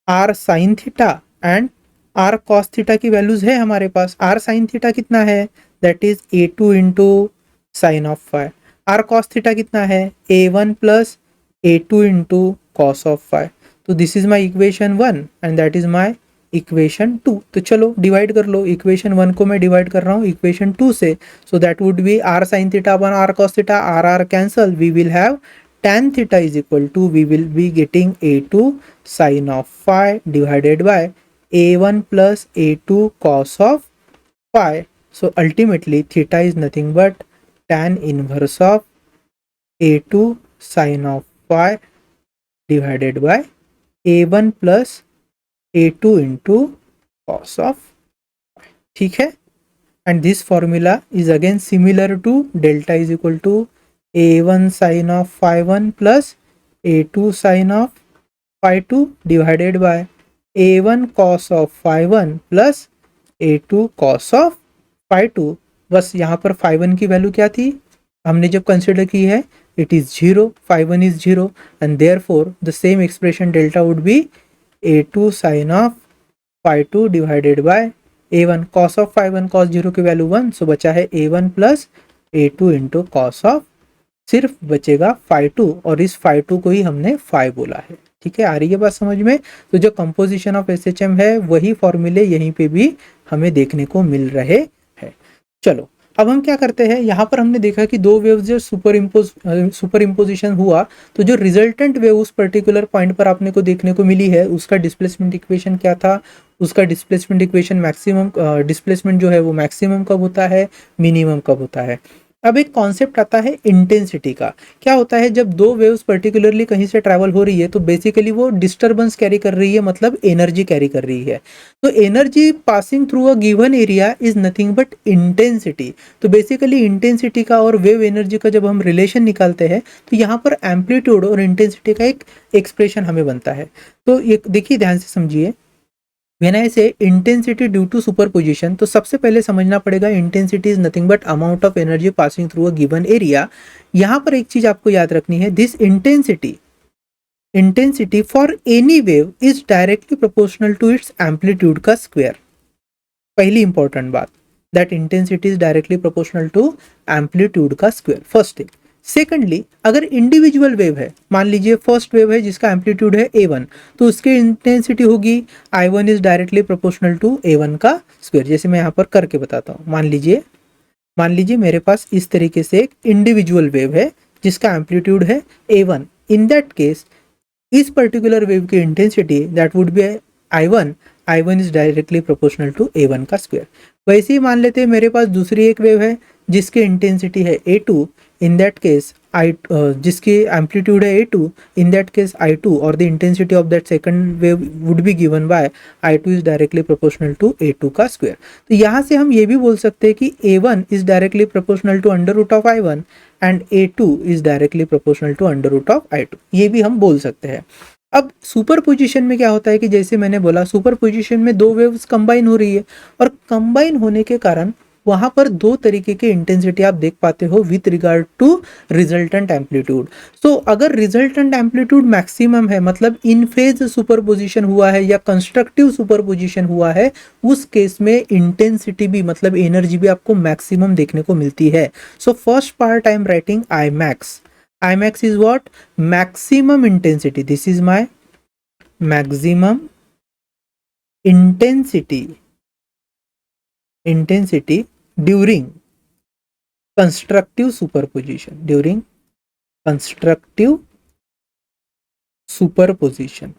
R sine theta and R cos theta की वैल्यूज है हमारे पास। आर साइन थीटा कितना है, that is a2 into sine of phi. R cos theta कितना है, a1 plus a2 into cos of phi. तो this is my equation 1 and that is my equation 2। तो चलो डिवाइड कर लो, इक्वेशन 1 को मैं डिवाइड कर रहा हूँ इक्वेशन 2 से, so that would be r sine theta upon r cos theta, r r cancel, we will have tan theta is equal to, we will be getting a2 sin of phi divided by a1 plus a2 cos of phi. So ultimately theta is nothing but tan inverse of a2 sin of phi divided by a1 plus a2 into cos of phi. ठीक है, and this formula is again similar to delta is equal to a1 sin of phi1 plus a2 sin of phi2 divided by a1 cos of phi1 plus a2 cos of phi2। बस यहाँ पर phi1 की value क्या थी, हमने जब consider की है it is 0, phi1 is 0 and therefore the same expression delta would be a2 sin of phi2 divided by a1 cos of phi1, cos 0 की वैल्यू 1, सो बचा है a1 plus a2 into cos of, सिर्फ बचेगा phi2 और इस phi2 को ही हमने phi बोला है। ठीक है, आ रही है बात समझ में। तो जो कंपोजिशन ऑफ SHM है वही फॉर्मूले यहीं पे भी हमें देखने को मिल रहे हैं। चलो अब हम क्या करते हैं, यहाँ पर हमने देखा कि दो वेव्स जो सुपर इम्पोजिशन हुआ, तो जो रिजल्टेंट वेव उस पर्टिकुलर पॉइंट पर आपने को देखने को मिली है उसका डिस्प्लेसमेंट इक्वेशन क्या था। उसका डिस्प्लेसमेंट इक्वेशन मैक्सिमम डिस्प्लेसमेंट जो है वो मैक्सिमम कब होता है, मिनिमम कब होता है। अब एक कॉन्सेप्ट आता है इंटेंसिटी का। क्या होता है जब दो वेव्स पर्टिकुलरली कहीं से ट्रैवल हो रही है तो बेसिकली वो डिस्टरबेंस कैरी कर रही है, मतलब एनर्जी कैरी कर रही है। तो energy passing through a given area is nothing but intensity. तो बेसिकली इंटेंसिटी का और वेव एनर्जी का जब हम रिलेशन निकालते हैं तो यहाँ पर एम्पलीट्यूड और इंटेंसिटी का एक एक्सप्रेशन हमें बनता है। तो ये देखिए, ध्यान से समझिए। व्हेन आई से इंटेंसिटी ड्यू टू सुपरपोजिशन, तो सबसे पहले समझना पड़ेगा intensity is nothing but amount of energy passing through a given area. यहां पर एक चीज आपको याद रखनी है, this intensity for any wave is directly proportional to its amplitude का स्क्वायर। पहली इंपॉर्टेंट बात, that intensity is directly proportional to amplitude का स्क्वायर, फर्स्ट थिंग। सेकेंडली, अगर इंडिविजुअल वेव है, मान लीजिए फर्स्ट वेव है जिसका एम्पलीट्यूड है A1, तो उसकी इंटेंसिटी होगी I1 is directly proportional to A1 का स्क्वायर। जैसे मैं यहाँ पर करके बताता हूँ, मान लीजिए मेरे पास इस तरीके से एक इंडिविजुअल वेव है जिसका एम्पलीट्यूड है A1। इन दैट केस इस पर्टिकुलर वेव की intensity that would be I1 is directly proportional to A1 का स्क्वायर। वैसे ही मान लेते हैं मेरे पास दूसरी एक वेव है जिसकी इंटेंसिटी है A2। इन दैट केस जिसकी एम्पलीट्यूड है A2, in that case I2 और the intensity of that second wave would be given by I2 is directly proportional to A2 का स्क्वायर। तो यहाँ से हम ये भी बोल सकते हैं कि A1 is directly proportional to under root of I1 and A2 is directly proportional to under root of I2, ये भी हम बोल सकते हैं। अब सुपर पोजिशन में क्या होता है कि जैसे मैंने बोला, सुपर पोजिशन में दो वेव्स कंबाइन हो रही है और कंबाइन होने के कारण वहां पर दो तरीके के इंटेंसिटी आप देख पाते हो with regard to resultant amplitude. So अगर रिजल्टेंट एम्पलीट्यूड मैक्सिमम है, मतलब इन फेज सुपरपोजिशन हुआ है या कंस्ट्रक्टिव सुपरपोजिशन हुआ है, उस केस में इंटेंसिटी भी, मतलब एनर्जी भी आपको मैक्सिमम देखने को मिलती है। So first part I am writing Imax is what? Maximum intensity. This is my maximum intensity during constructive superposition. During constructive superposition.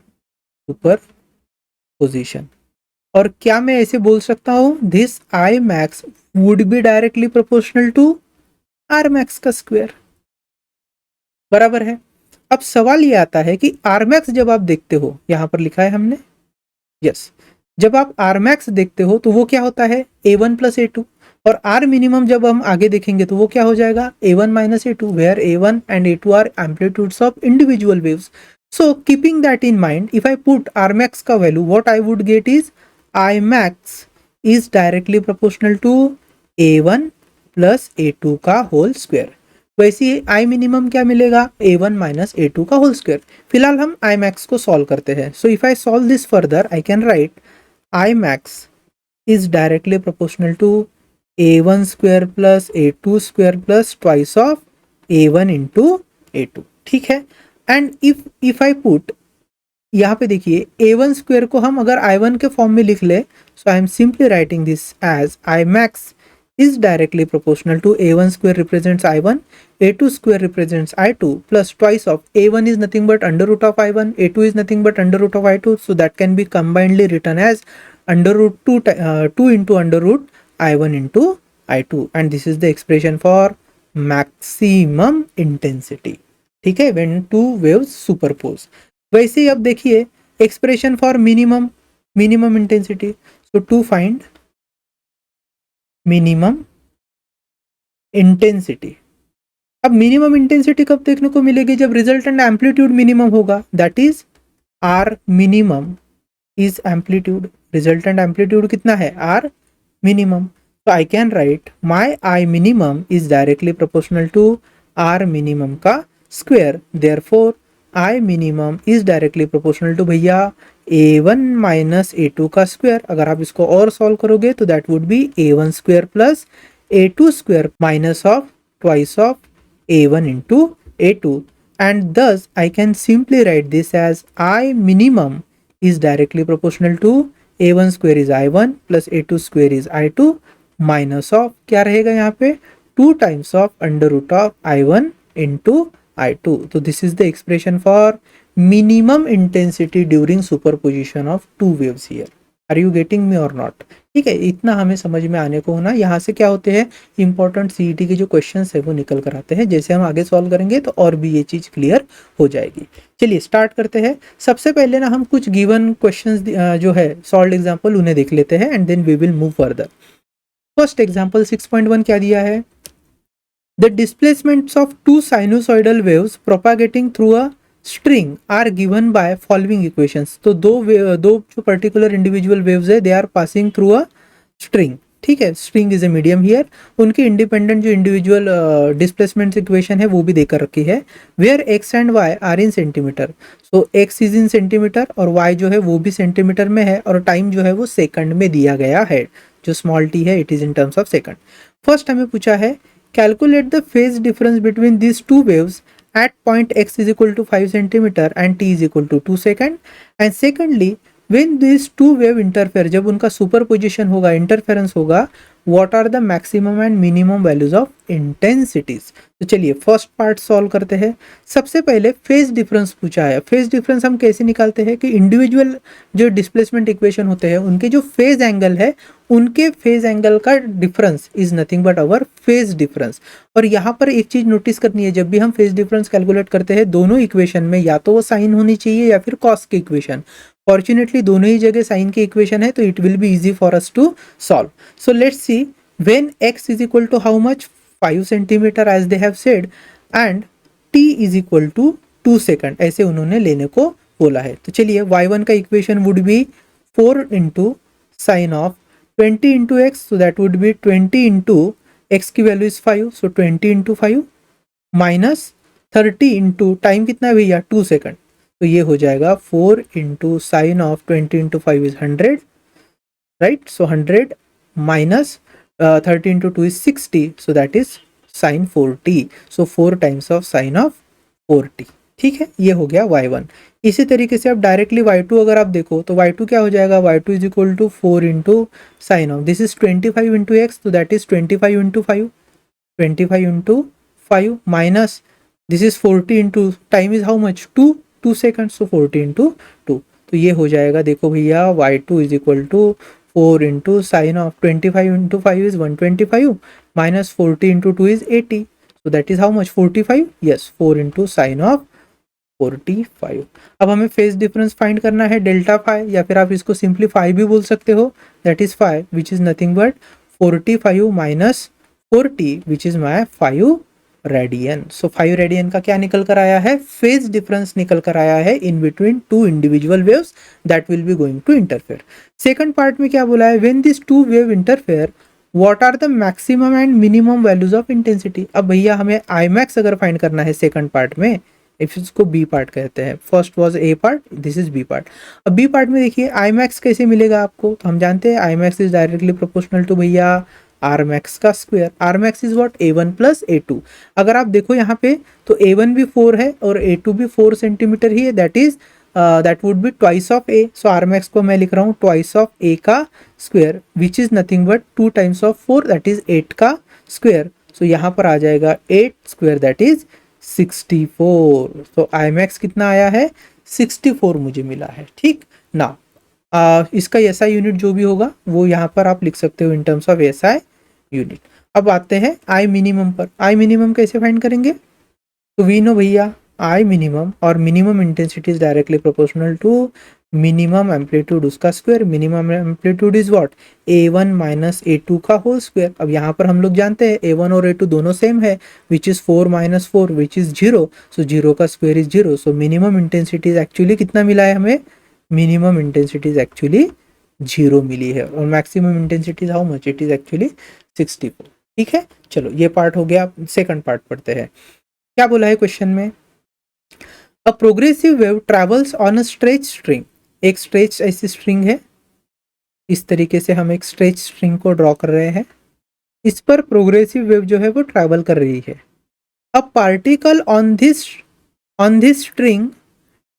और क्या मैं ऐसे बोल सकता हूं, this Imax would be directly proportional to Rmax का स्क्वायर, बराबर है। अब सवाल ये आता है कि आरमैक्स जब आप देखते हो, यहां पर लिखा है हमने, यस, जब आप आरमैक्स देखते हो तो वो क्या होता है A1 प्लस A2, और आर मिनिमम जब हम आगे देखेंगे तो वो क्या हो जाएगा A1 minus A2, where A1 and A2 are amplitudes of individual waves. So keeping that in mind, if I put R max का value, what I would get is Imax is directly proportional to A1 plus A2 का whole square. वैसे ही I minimum क्या मिलेगा, A1 minus A2 का whole square. फिलहाल हम Imax को solve करते हैं। So if I solve this further, I can write Imax is directly proportional to A1 square plus A2 square plus twice of A1 into A2, ठीक है। And if I put, यहाँ पे देखिए A1 square को हम अगर I1 के form में लिख ले, so I am simply writing this as Imax is directly proportional to A1 square represents I1, A2 square represents I2, plus twice of A1 is nothing but under root of I1, A2 is nothing but under root of I2, so that can be combinedly written as under root 2 into under root I1 into I2, and this is the expression for maximum intensity, ठीक है, when two waves superpose। वैसे ही अब देखिए expression for minimum intensity, so to find minimum intensity. अब minimum intensity कब देखने को मिलेगी, जब रिजल्टेंट एम्पलीट्यूड मिनिमम होगा, that is R minimum is amplitude. Resultant amplitude कितना है, आर मिनिमम। तो I can write my I minimum is directly proportional to R minimum का square, therefore I minimum is directly proportional to भैया A1 minus A2 का square. अगर आप इसको और सॉल्व करोगे तो that would be A1 square plus A2 square minus of twice of A1 into A2, and this I can simply write this as I minimum is directly proportional to A1 square is I1 plus A2 square is I2 minus of क्या रहेगा यहाँ पे 2 times of under root of I1 into I2। तो this is the expression for minimum intensity during superposition of two waves here। Are you getting me or not? ठीक है, इतना हमें समझ में आने को होना। यहाँ से क्या होते हैं, इंपॉर्टेंट सीईटी के जो क्वेश्चंस है वो निकल कर आते हैं। जैसे हम आगे सॉल्व करेंगे तो और भी ये चीज़ क्लियर हो जाएगी। चलिए स्टार्ट करते हैं। सबसे पहले ना हम कुछ गिवन क्वेश्चंस जो है सॉल्व एग्जाम्पल उन्हें देख लेते हैं and then we will move further. First example 6.1 क्या दिया है, the displacements of two sinusoidal waves propagating through a string are given by following equations. तो दो जो पर्टिकुलर इंडिविजुअल वेव्स है they are passing through a string. ठीक है, string is a medium here. उनकी इंडिपेंडेंट जो इंडिविजुअल डिस्प्लेसमेंट इक्वेशन है वो भी देकर रखी है। Where x and y are in centimetre, so x is in centimetre और वाई जो है वो भी सेंटीमीटर में है और टाइम जो है वो सेकंड में दिया गया है। जो स्मॉल टी है it is in terms of second. First हमें पूछा है calculate the phase difference between these two waves at point x is equal to 5 centimeter and t is equal to 2 second, and secondly when these two wave interfere, जब उनका superposition होगा, interference होगा, what are the maximum and minimum values of intensities। तो चलिए first part solve करते हैं। सबसे पहले फेज डिफरेंस पूछा है। फेज डिफरेंस हम कैसे निकालते हैं कि इंडिविजुअल जो डिस्प्लेसमेंट इक्वेशन होते हैं उनके जो फेज एंगल है उनके फेज एंगल का difference is nothing but our phase difference. और यहाँ पर एक चीज नोटिस करनी है, जब भी हम फेज डिफरेंस कैलकुलेट करते हैं दोनों इक्वेशन में या तो वो साइन होनी चाहिए या फिर कॉस की इक्वेशन। फॉर्चुनेटली दोनों ही जगह साइन की इक्वेशन है तो it will be easy for us to solve. So let's see when x is equal to how much 5 centimetre as they have said and t is equal to 2 second, ऐसे उन्होंने लेने को बोला है। तो चलिए y1 का equation would be 4 into sine of 20 into x, so that would be 20 into x की value is 5, so 20 into 5 minus 30 into time कितना है भैया 2 सेकंड, तो ये हो जाएगा 4 into sine of 20 into 5 is 100, right. So 100 minus 30 into 2 is 60, so that is sine 4t, so 4 times of sine of 4t। ठीक है, ये हो गया y1। इसी तरीके से अब डायरेक्टली y2 अगर आप देखो तो y2 क्या हो जाएगा, y2 is equal to 4 into sine of this is 25 into x, तो that is 25 into 5, 25 into 5 minus this is 40 into time is how much 2 second, so 40 into 2, तो ये हो जाएगा देखो भैया y2 is equal to 4 into sine of 25 into 5 is 125 minus 40 into 2 is 80, so that is how much 45, yes 4 into sin of 45। अब हमें phase difference find करना है डेल्टा फाई, या फिर आप इसको सिंपली फाई भी बोल सकते हो, that is phi which is nothing but 45 minus 40 which is my 5 radian. So 5 radian का क्या निकल कर आया है, फेज डिफरेंस निकल कर आया है in between two individual waves that will be going to interfere. Second part में क्या बोला है, when this two wave interfere what are the maximum and minimum values of intensity. अब भैया हमें आई मैक्स अगर फाइंड करना है सेकंड पार्ट में, इफ इसको बी पार्ट कहते हैं, first was A part, this is B part. अब बी पार्ट में देखिए आई मैक्स कैसे मिलेगा आपको, तो हम जानते हैं I max is directly proportional to भैया आर मैक्स का square. R max is what a1 plus a2। अगर आप देखो यहाँ पे तो a1 भी 4 है और a2 भी 4 सेंटीमीटर ही है, that is that would be twice of A. So R max को मैं लिख रहा हूँ ट्वाइस ऑफ ए का square which is nothing but 2 times of 4 that is 8 का स्क्वायर। सो यहाँ पर आ जाएगा 8 स्क्वायर दैट इज 64। तो आई मैक्स कितना आया है 64 मुझे मिला है। ठीक ना, इसका एसआई यूनिट जो भी होगा वो यहाँ पर आप लिख सकते हो इन टर्म्स ऑफ एसआई यूनिट। अब आते हैं आई मिनिमम पर। आई मिनिमम कैसे फाइंड करेंगे, तो वी नो भैया आई मिनिमम और minimum intensity is directly proportional to minimum amplitude उसका square. Minimum amplitude is what a1 minus a2 का होल स्क्वायर। अब यहाँ पर हम लोग जानते हैं a1 और a2 दोनों सेम है which is 4 minus 4 which is 0, सो 0 का square is 0। So minimum intensity is actually कितना मिला है हमें, मिनिमम इंटेंसिटी इज एक्चुअली 0 मिली है और maximum intensity how much, it is actually 64। ठीक है, चलो ये पार्ट हो गया। सेकंड पार्ट पढ़ते हैं। क्या बोला है क्वेश्चन में, a progressive wave travels on a stretch string. एक स्ट्रेच ऐसी स्ट्रिंग है, इस तरीके से हम एक स्ट्रेच स्ट्रिंग को ड्रॉ कर रहे हैं, इस पर प्रोग्रेसिव वेव जो है वो ट्रैवल कर रही है। A particle on this string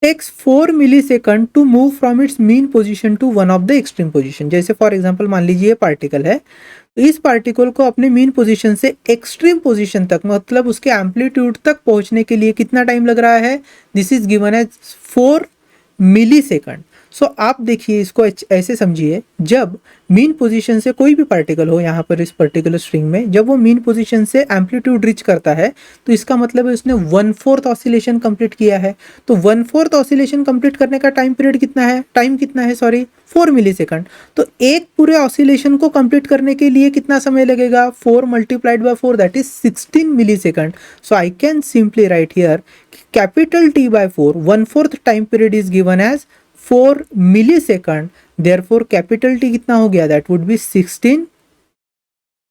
takes 4 millisecond to move from its mean position to one of the extreme position. जैसे फॉर एग्जांपल मान लीजिए ये पार्टिकल है, तो इस पार्टिकल को अपने मीन पोजीशन से एक्सट्रीम पोजीशन तक, मतलब उसके एम्पलीट्यूड तक पहुंचने के लिए कितना टाइम लग रहा है, this is given as 4 millisecond. So आप देखिए इसको ऐसे समझिए, जब मीन पोजीशन से कोई भी पार्टिकल हो यहाँ पर इस पर्टिकुलर स्ट्रिंग में, जब वो मीन पोजीशन से एम्पलीट्यूड रीच करता है तो इसका मतलब है उसने 1/4 ऑसिलेशन कंप्लीट किया है। तो 1/4 ऑसिलेशन कंप्लीट करने का टाइम पीरियड कितना है, टाइम कितना है सॉरी 4 मिलीसेकंड। तो एक पूरे ऑसिलेशन को कंप्लीट करने के लिए कितना समय लगेगा, 4 multiplied by 4 that is 16 millisecond. So I can simply write here capital T by 4 1/4 time period is given as 4 millisecond, therefore capital T कितना हो गया, that would be 16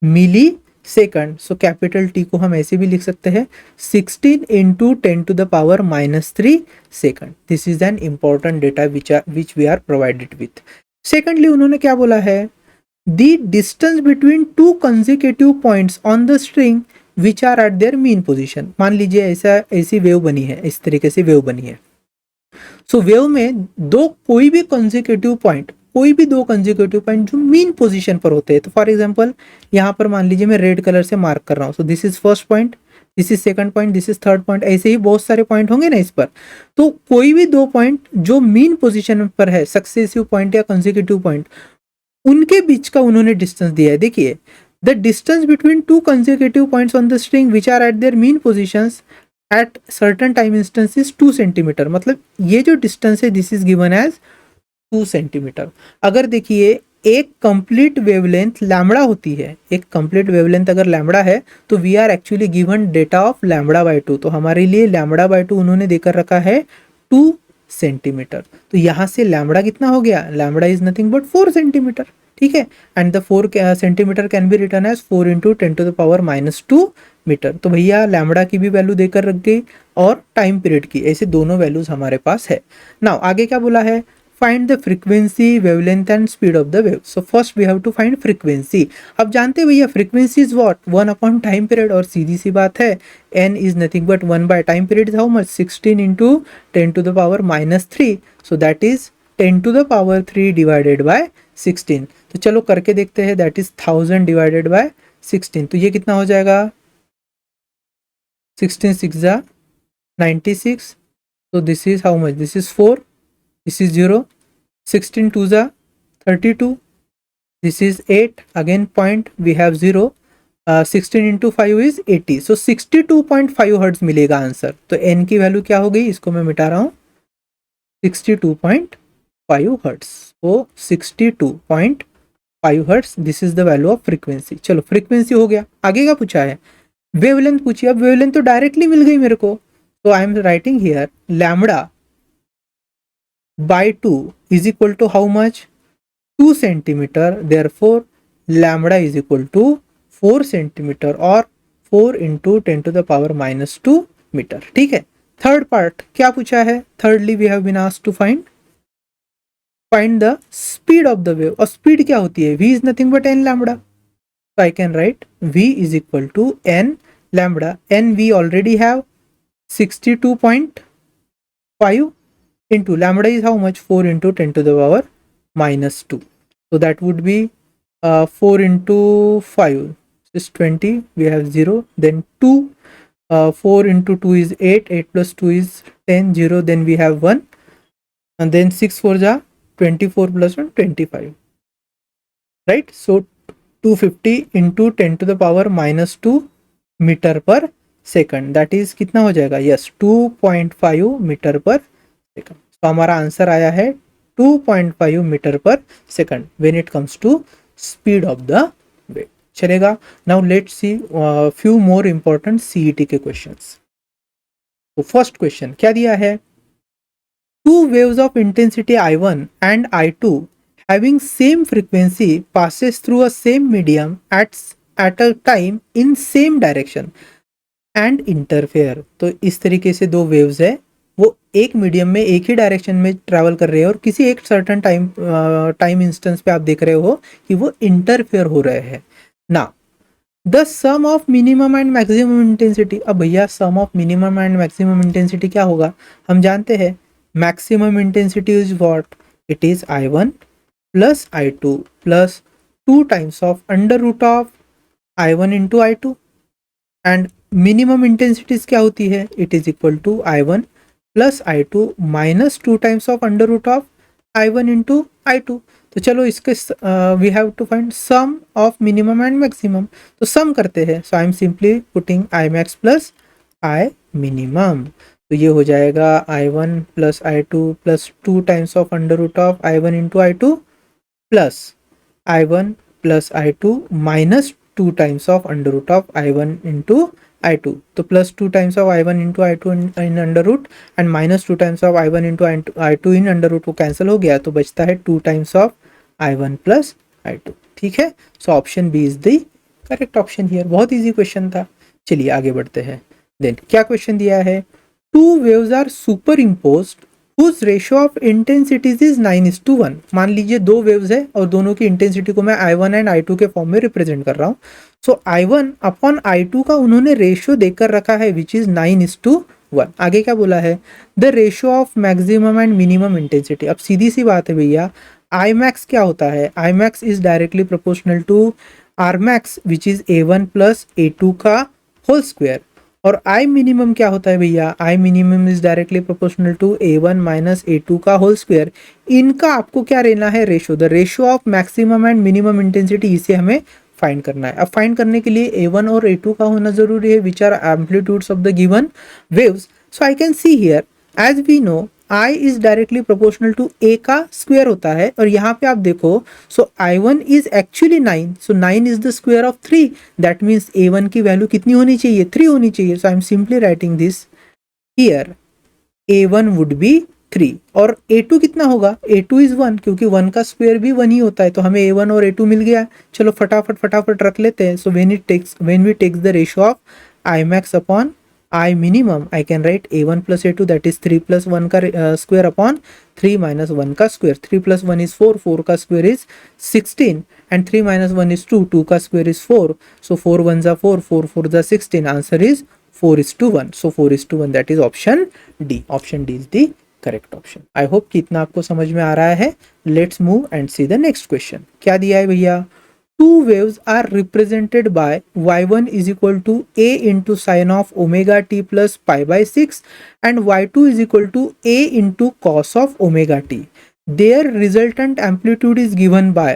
millisecond. So capital T को हम ऐसे भी लिख सकते हैं 16 into 10⁻³ second. This is an important data which we are provided with. Secondly उन्होंने क्या बोला है, the distance between two consecutive points on the string which are at their mean position. मान लीजिए ऐसी वेव बनी है, इस तरीके से वेव बनी है। सो वेव में कोई भी कंसेक्यूटिव पॉइंट जो मीन पोजीशन पर होते हैं। तो फॉर एग्जांपल यहाँ पर मान लीजिए मैं रेड कलर से मार्क कर रहा हूँ। So this is first point, this is second point, this is third point, ऐसे ही बहुत सारे पॉइंट होंगे ना इस पर। तो कोई भी 2 पॉइंट जो मीन पोजीशन पर है, सक्सेसिव पॉइंट या कंसेक्यूटिव पॉइंट, उनके बीच का उन्होंने डिस्टेंस दिया है। देखिए the distance between two consecutive points on the string which are at their mean positions at certain time instance is 2 centimetre. मतलब ये जो डिस्टेंस है this is given as 2 centimetre. अगर देखिए एक कंप्लीट वेवलेंथ लैम्बडा होती है, एक कंप्लीट वेवलेंथ अगर लैम्बडा है तो we are actually given data of lambda by 2। तो हमारे लिए लैम्बडा बाय 2 उन्होंने देकर रखा है 2 सेंटीमीटर। तो यहाँ से लैम्बडा कितना हो गया, lambda is nothing but 4 centimetre. ठीक है, and the 4 centimetre can be written as 4 into 10⁻² metre. तो भैया लैम्बडा की भी वैल्यू देकर रख गई और टाइम पीरियड की, ऐसे दोनों वैल्यूज हमारे पास है। नाउ आगे क्या बोला है, find the frequency, wavelength and speed of the wave. So first we have to find frequency. अब जानते हैं भैया frequency is what, 1 upon time period, और सीधी सी बात है n is nothing but 1 by time period is how much, 16 into 10⁻³ so that is 10⁻³ divided by 16। तो चलो करके देखते हैं, दैट इज 1000 डिवाइडेड बाय 16। तो ये कितना हो जाएगा, 16 6 जा 96। so this is how much, this is 4, this is 0, 16 2 जा 32, this is 8, again point we have 0, 16 into 5 is 80। so 62.5 hertz मिलेगा आंसर। तो n की वैल्यू क्या हो गई, इसको मैं मिटा रहा हूँ, 62.5 हर्ट्ज। तो 62.5 hertz, this is the value of frequency. चलो फ्रीक्वेंसी हो गया, आगे का पूछा है वेवलेंथ पूछिए। अब वेवलेंथ तो डायरेक्टली मिल गई मेरे को, तो I am writing here lambda by 2 is equal to how much, 2 centimetre, therefore lambda is equal to 4 centimetre और 4 इंटू 10⁻² मीटर। ठीक है, थर्ड पार्ट क्या पूछा है, thirdly we have been asked to find the speed of the wave. और speed क्या होती है, v is nothing but n lambda. So I can write v is equal to n lambda, n we already have 62.5 into lambda is how much, 4 into 10⁻²। So that would be 4 into 5 is 20, we have 0, then 2, 4 into 2 is 8, 8 plus 2 is 10, 0, then we have 1, and then 6 4 ja 24 plus 1 25, right? So 250 into 10⁻² metre पर second, that is कितना हो जाएगा, yes 2.5 metre पर second. तो हमारा answer आया है 2.5 metre पर second when it comes to speed of the wave. चलेगा, now let's see few more important CET के क्वेश्चंस। तो फर्स्ट क्वेश्चन क्या दिया है, two waves of intensity I1 and I2 having same frequency passes through a same medium at a time in same direction and interfere। तो इस तरीके से दो वेव्स है, वो एक मीडियम में एक ही डायरेक्शन में ट्रैवल कर रहे हैं और किसी एक सर्टेन टाइम इंस्टेंस पे आप देख रहे हो कि वो इंटरफेयर हो रहे हैं। ना the sum of minimum and maximum intensity. अब भैया sum of minimum and maximum intensity क्या होगा, हम जानते हैं maximum intensity is what, it is I1 plus I2 plus 2 times of under root of I1 into I2, and minimum intensities क्या होती है, it is equal to I1 plus I2 minus 2 times of under root of I1 into I2। तो चलो इसके we have to find sum of minimum and maximum, तो sum करते हैं। So I am simply putting I max plus I minimum, तो ये हो जाएगा I1 plus I2 plus 2 times of under root of I1 into I2 plus I1 plus I2 minus 2 times of under root of I1 into I2, तो plus 2 times of I1 into I2 in under root and minus 2 times of I1 into I2 in under root, वो cancel हो गया, तो बचता है 2 times of I1 plus I2। ठीक है, so option B is the correct option here. बहुत easy question था। चलिए आगे बढ़ते हैं। देन क्या क्वेश्चन दिया है, two waves are superimposed whose ratio of intensities is 9:1। मान लीजिए दो वेव्स है और दोनों की इंटेंसिटी को मैं I1 एंड I2 के फॉर्म में रिप्रेजेंट कर रहा हूँ। सो I1 अपॉन I2 का उन्होंने रेशियो देकर रखा है विच इज 9:1। आगे क्या बोला है, the ratio of maximum and minimum intensity. अब सीधी सी बात है भैया, आई मैक्स क्या होता है, I max is directly proportional to R max which is A1 plus A2 का होल स्क्वायर। और आई मिनिमम क्या होता है भैया, I minimum is directly proportional to A1 minus A2 का होल स्क्वायर। इनका आपको क्या लेना है, ratio, the ratio of maximum and minimum intensity, इसे हमें फाइंड करना है। अब फाइंड करने के लिए A1 और A2 का होना जरूरी है which are amplitudes of the given waves. So I can see here as we know I is directly proportional to A का स्क्वायर होता है, और यहाँ पे आप देखो so I1 is actually 9, so 9 is the square of 3, that means A1 की value कितनी होनी चाहिए, 3 होनी चाहिए। So I am simply writing this here, A1 would be 3 और A2 कितना होगा, A2 इज 1, क्योंकि 1 का स्क्वायर भी 1 ही होता है, तो हमें A1 और A2 मिल गया। चलो फटाफट रख लेते हैं। So when we takes the ratio of I max upon I minimum, I can write A1 plus A2 that is 3 plus 1 का square upon 3 minus 1 का square। 3 plus 1 is 4, 4 का square is 16 and 3 minus 1 is 2, 2 का square is 4, so 4 1s are 4, 4 4s are 16, answer is 4:1। so 4:1, that is option D। option D is the correct option। I hope कि इतना आपको समझ में आ रहा है। Let's move and see the next question। क्या दिया है भैया, two waves are represented by y1 is equal to a into sine of omega t plus pi by 6 and y2 is equal to a into cos of omega t। Their resultant amplitude is given by।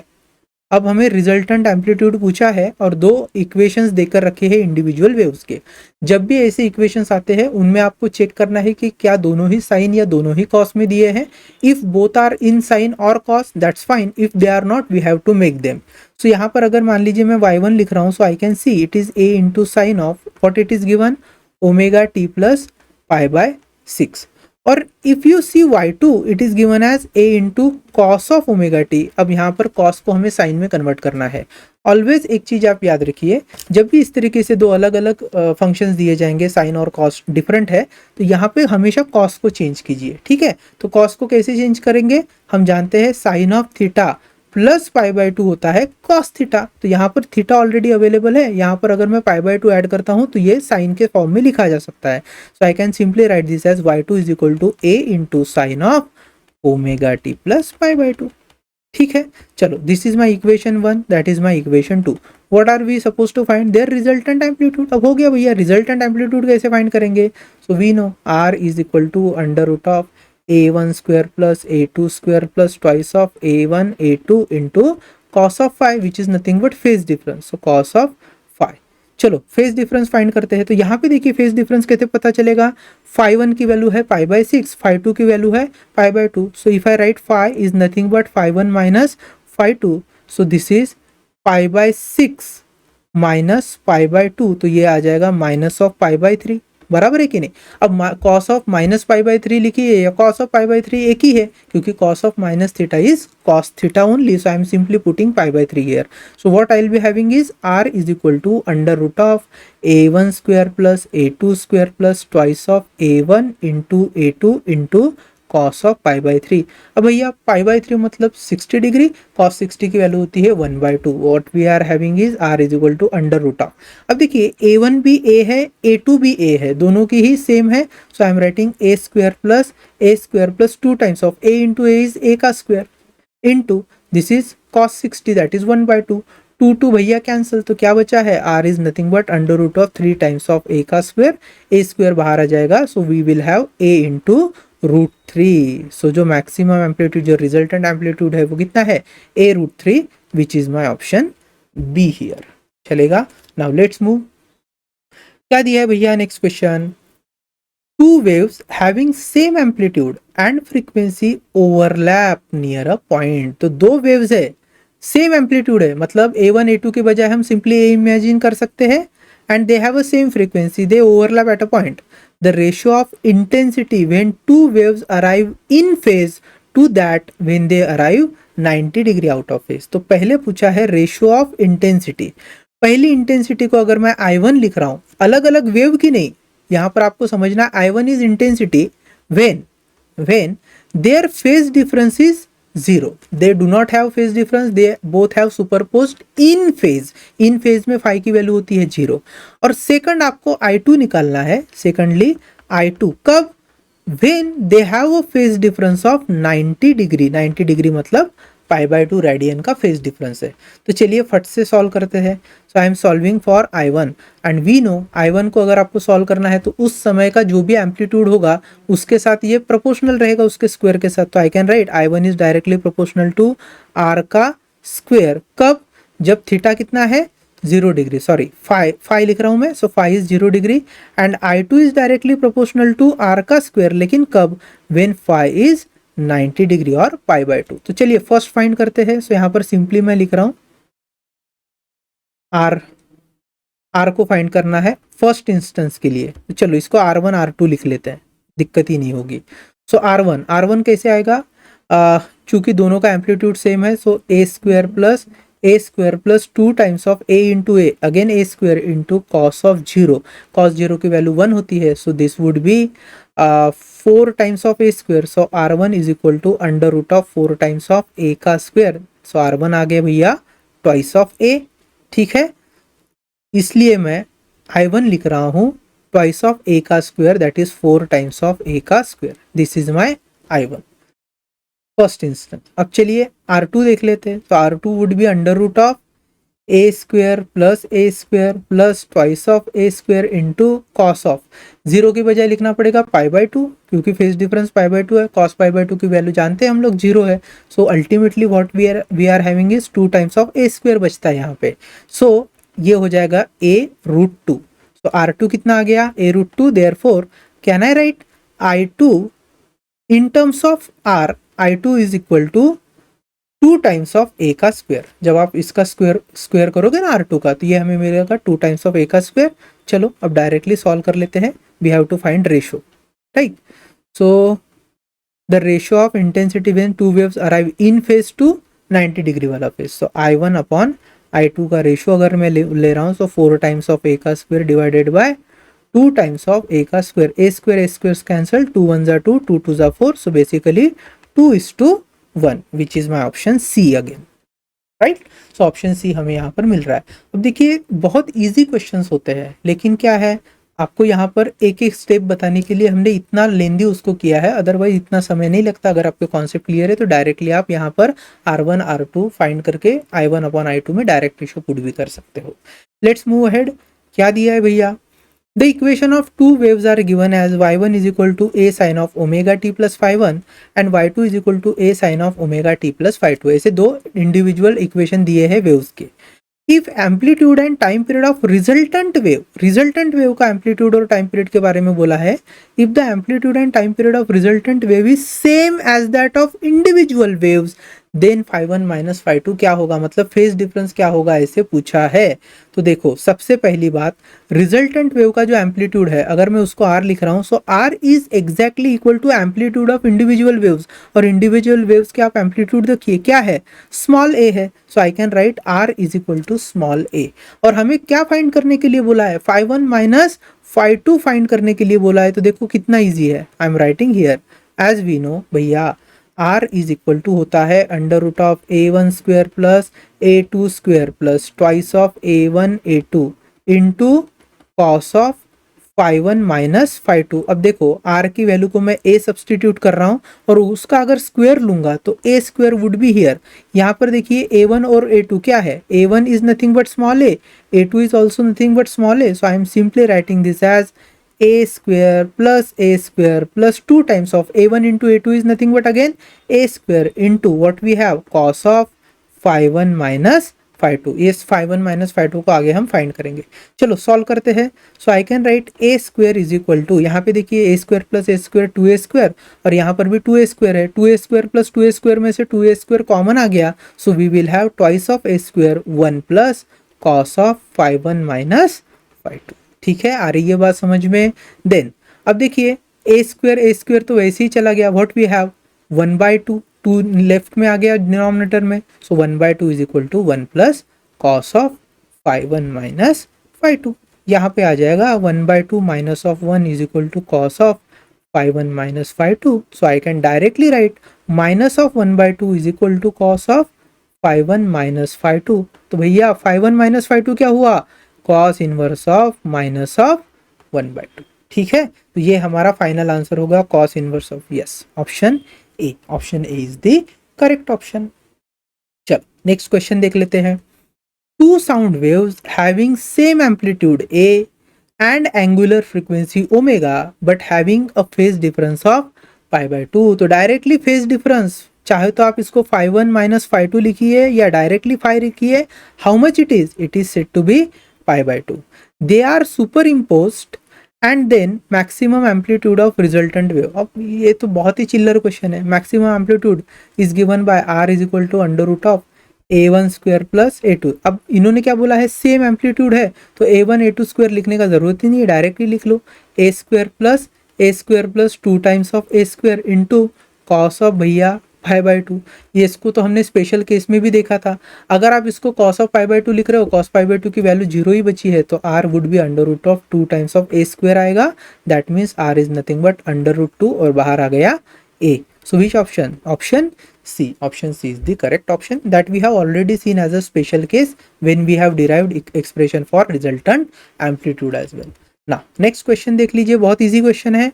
अब हमें resultant amplitude पूछा है और दो equations देकर रखे हैं individual waves के। जब भी ऐसे इक्वेशंस आते हैं उनमें आपको चेक करना है कि क्या दोनों ही साइन या दोनों ही कॉस में दिए हैं। If both are in sine और cos that's fine, if they are not we have to make them. So यहाँ पर अगर मान लीजिए मैं y1 लिख रहा हूँ, so I can see it is a into sine of what it is given, omega t plus pi by 6। और if you see y2 it is given as a into cos of omega t. अब यहाँ पर cos को हमें sign में convert करना है। Always एक चीज आप याद रखिए, जब भी इस तरीके से दो अलग अलग फंक्शंस दिए जाएंगे, साइन और कॉस डिफरेंट है, तो यहाँ पे हमेशा कॉस को चेंज कीजिए। ठीक है, तो कॉस को कैसे चेंज करेंगे, हम जानते हैं sine of theta plus pi by 2 होता है कॉस थीटा। तो यहाँ पर थीटा ऑलरेडी अवेलेबल है, यहाँ पर अगर मैं पाई बाय 2 ऐड करता हूँ तो ये साइन के फॉर्म में लिखा जा सकता है। So I can simply write this as y2 is equal to a into sine of omega t plus pi by 2। ठीक है, चलो this is my equation 1, that is my equation 2। What are we suppose to find, their resultant amplitude. अब हो गया भैया, resultant amplitude कैसे find करेंगे, so we know r is equal to under root of a1 square plus a2 square plus twice of a1 a2 into cos of phi which is nothing but phase difference, so cos of phi। चलो phase difference find करते हैं। तो यहाँ पे देखिए phase difference कैसे पता चलेगा, phi1 की वैल्यू है पाई बाय 6, phi2 की वैल्यू है पाई by 2। So if I right phi is nothing but phi1 minus phi2, so this is pi by 6 minus pi by 2, तो ये आ जाएगा माइनस ऑफ पाई बाय 3, बराबर है कि नहीं। अब cos of minus pi by 3 लिखिए या cos ऑफ पाई बाय 3 एक ही है, क्योंकि cos of minus theta is cos theta only. So I am simply putting pi by 3 here. So what I will be having is r is equal to under root of a1 square plus a2 square plus twice of a1 into a2 into cos of pi by 3। अब भैया पाई by 3 मतलब 60 degree, cos 60 की value होती है 1/2। What we are having is r is equal to under root of, अब देखिए a1 भी a है a2 भी a है, दोनों की ही सेम है। So I am writing a square plus 2 times of a into a is a का square into this is cos 60 that is 1/2। 2 भैया कैंसिल, तो क्या बचा है, r is nothing but under root of 3 times of a का square, a square बाहर आ जाएगा। So we will have a into √3। So जो मैक्सिमम एम्पलीट्यूड, जो रिजल्टेंट एम्पलीट्यूड है वो कितना है, A√3, which is my option B here. चलेगा। Now let's move. क्या दिया है भैया next question, two waves having same amplitude and frequency overlap near a point. तो दो वेव्स है, सेम एम्पलीट्यूड है, मतलब A1 A2 के बजाय हम सिंपली ए इमेजिन कर सकते हैं, and they have a same frequency, they overlap at a point. The ratio of intensity when two waves arrive in phase to that when they arrive 90 degree out of phase. तो पहले पूछा है ratio of intensity. पहली intensity को अगर मैं I1 लिख रहा हूं, अलग अलग वेव की नहीं, यहां पर आपको समझना I1 is intensity when their phase difference is 0, they do not have phase difference, they both have superposed in phase में phi की वैल्यू होती है 0। और सेकंड आपको I2 निकालना है, सेकंडली I2 कब, when they have a phase difference of 90 degree, 90 degree मतलब π/2 रेडियन का फेज डिफरेंस है। तो चलिए फट से सॉल्व करते हैं। So I am solving for I1 and we know I1 को अगर आपको सॉल्व करना है तो उस समय का जो भी एम्पलीट्यूड होगा उसके साथ ये प्रोपोर्शनल रहेगा, उसके स्क्वायर के साथ। तो I can write I1 is directly proportional to R का स्क्वायर। कब, जब थीटा कितना है 0 डिग्री, सॉरी फाई लिख रहा हूं मैं, so phi is 0 degree, and I2 is directly proportional to R का स्क्वायर, लेकिन कब, व्हेन फाई इज 90 डिग्री और π/2। तो चलिए फर्स्ट फाइंड करते हैं। सो यहां पर सिंपली मैं लिख रहा हूं R को फाइंड करना है फर्स्ट इंस्टेंस के लिए। तो चलो इसको R1 R2 लिख लेते हैं, दिक्कत ही नहीं होगी। सो R1 कैसे आएगा, चूंकि दोनों का एम्पलीट्यूड सेम है, so a square plus 2 times of a into a, again a square into cos of 0, cos 0 की वैल्यू 1 होती है, so this would be 4 times of a square. So R1 is equal to under root of 4 times of a का square. So R1 आ गया भैया twice of a, ठीक है, इसलिए मैं I1 लिख रहा हूं ट्वाइस ऑफ a का square, that is 4 times of a का square. This is my I1 first instance. अब चलिए R2 देख लेते हैं। तो R2 would be under root of a square plus twice of a square into cos of 0 के बजाय लिखना पड़ेगा π/2, क्योंकि फेज डिफरेंस π/2 है, कॉस π/2 की वैल्यू जानते हैं हम लोग 0 है। So ultimately what we are having is 2 times of a square बचता है यहाँ पे। सो ये हो जाएगा a√2। सो R2 कितना आ गया, a√2। Therefore can I write I2 in terms of R, I2 is equal to 2 times of a का स्क्वायर। जब आप इसका स्क्वायर करोगे ना R2 का, तो ये हमें मिलेगा 2 टाइम्स ऑफ a का स्क्वायर। चलो अब डायरेक्टली सॉल्व कर लेते हैं। We have to find ratio, right. So the ratio of intensity when two waves arrive in phase to 90 degree वाला फेज। सो I1 अपॉन I2 का रेशियो अगर मैं ले रहा हूँ, सो 4 टाइम्स ऑफ a का square divided by 2 times of a का स्क्वायर। a स्क्वायर कैंसल, 2 1 जा 2, 2 2 जा 4, so basically 2:1, which is my option C again, right. So option C हमें यहाँ पर मिल रहा है। अब देखिए बहुत इजी क्वेश्चंस होते हैं, लेकिन क्या है, आपको यहाँ पर एक एक स्टेप बताने के लिए हमने इतना लेंदी उसको किया है, अदरवाइज इतना समय नहीं लगता। अगर आपके कॉन्सेप्ट क्लियर है तो डायरेक्टली आप यहाँ पर R1 R2 फाइंड करके I1 अपॉन I2 में डायरेक्ट रेशियो पुट भी कर सकते हो। Let's move ahead. क्या दिया है भैया, the equation of two waves are given as y1 is equal to a sin of omega t plus phi1 and y2 is equal to a sin of omega t plus phi2। ऐसे दो individual equation दिए हैं waves के। If amplitude and time period of resultant wave का amplitude और time period के बारे में बोला है। If the amplitude and time period of resultant wave is same as that of individual waves, then phi1 minus phi2 क्या होगा, मतलब फेज डिफरेंस क्या होगा, ऐसे पूछा है। तो देखो सबसे पहली बात, रिजल्टेंट वेव का जो एम्पलीट्यूड है, अगर मैं उसको R लिख रहा हूं, so R is exactly equal to amplitude of individual waves, और इंडिविजुअल वेव्स के आप एम्पलीट्यूड देखिए क्या है, स्मॉल a है। So I can write R is equal to small a। और हमें क्या फाइंड करने के लिए बोला है, phi1 माइनस phi2 फाइंड करने के लिए बोला है। तो देखो कितना ईजी है, I am writing here as we know भैया R इज इक्वल टू होता है under root of a1 square plus a2 square plus twice of a1 a2 into cos of phi1 minus phi2। अब देखो R की value को मैं a substitute कर रहा हूँ और उसका अगर स्क्वायर लूंगा तो a square would be here. यहाँ पर देखिए a1 और a2 क्या है, a1 is nothing but small a, a2 is also nothing but small a। So I am simply writing this as a square plus 2 times of a1 into a2 is nothing but again a square into what we have cos of phi 1 minus phi 2. ये phi 1 minus phi 2 को आगे हम find करेंगे. चलो solve करते हैं. So I can write a square is equal to, यहाँ पे देखिए a square plus a square 2a square और यहाँ पर भी 2a स्क्वायर है. 2a square plus 2a square में से 2a स्क्वायर कॉमन आ गया. So we will have twice of a square 1 plus cos of phi 1 minus phi 2. ठीक है, आ रही है बात समझ में. देन अब देखिए a स्क्वायर तो वैसे ही चला गया. व्हाट वी हैव 1/2, 2 लेफ्ट में आ गया डिनोमिनेटर में. So 1/2 is equal to 1 plus cos of phi 1 minus phi 2. यहाँ पे आ जाएगा 1/2 minus of 1 is equal to cos of phi 1 minus phi 2. So I can directly write minus of 1/2 is equal to cos of phi 1 minus phi 2. तो भैया phi 1 minus phi 2 क्या हुआ, cos inverse of minus of 1/2. ठीक है, तो ये हमारा final answer होगा cos inverse of, yes, option A. Option A is the correct option. चलो नेक्स्ट क्वेश्चन देख लेते हैं. Two sound waves having same amplitude A and angular frequency omega but having a phase difference of π/2. तो directly phase difference, चाहे तो आप इसको phi 1 minus phi 2 लिखिए या डायरेक्टली phi लिखिए. How much it is said to be π/2. They are superimposed and then maximum amplitude of resultant wave. अब ये तो बहुत ही चिल्लर क्वेश्चन है. Maximum amplitude is given by r is equal to under root of a1 square plus a2. अब इन्होंने क्या बोला है, सेम एम्पलीट्यूड है तो a1 a2 स्क्वायर लिखने का जरूरत ही नहीं है, डायरेक्टली लिख लो a square plus 2 times of a square into cos of भैया π/2. ये इसको तो हमने स्पेशल केस में भी देखा था. अगर आप इसको cos ऑफ π/2 लिख रहे हो, cos π/2 की वैल्यू 0 ही बची है तो r would be under root of 2 times of a square आएगा. That means r is nothing but under root 2 और बाहर आ गया a. So which option, option C. Option C is the correct option that we have already seen as a special case when we have derived expression for resultant amplitude as well. Now next question देख लीजिए, बहुत easy question है.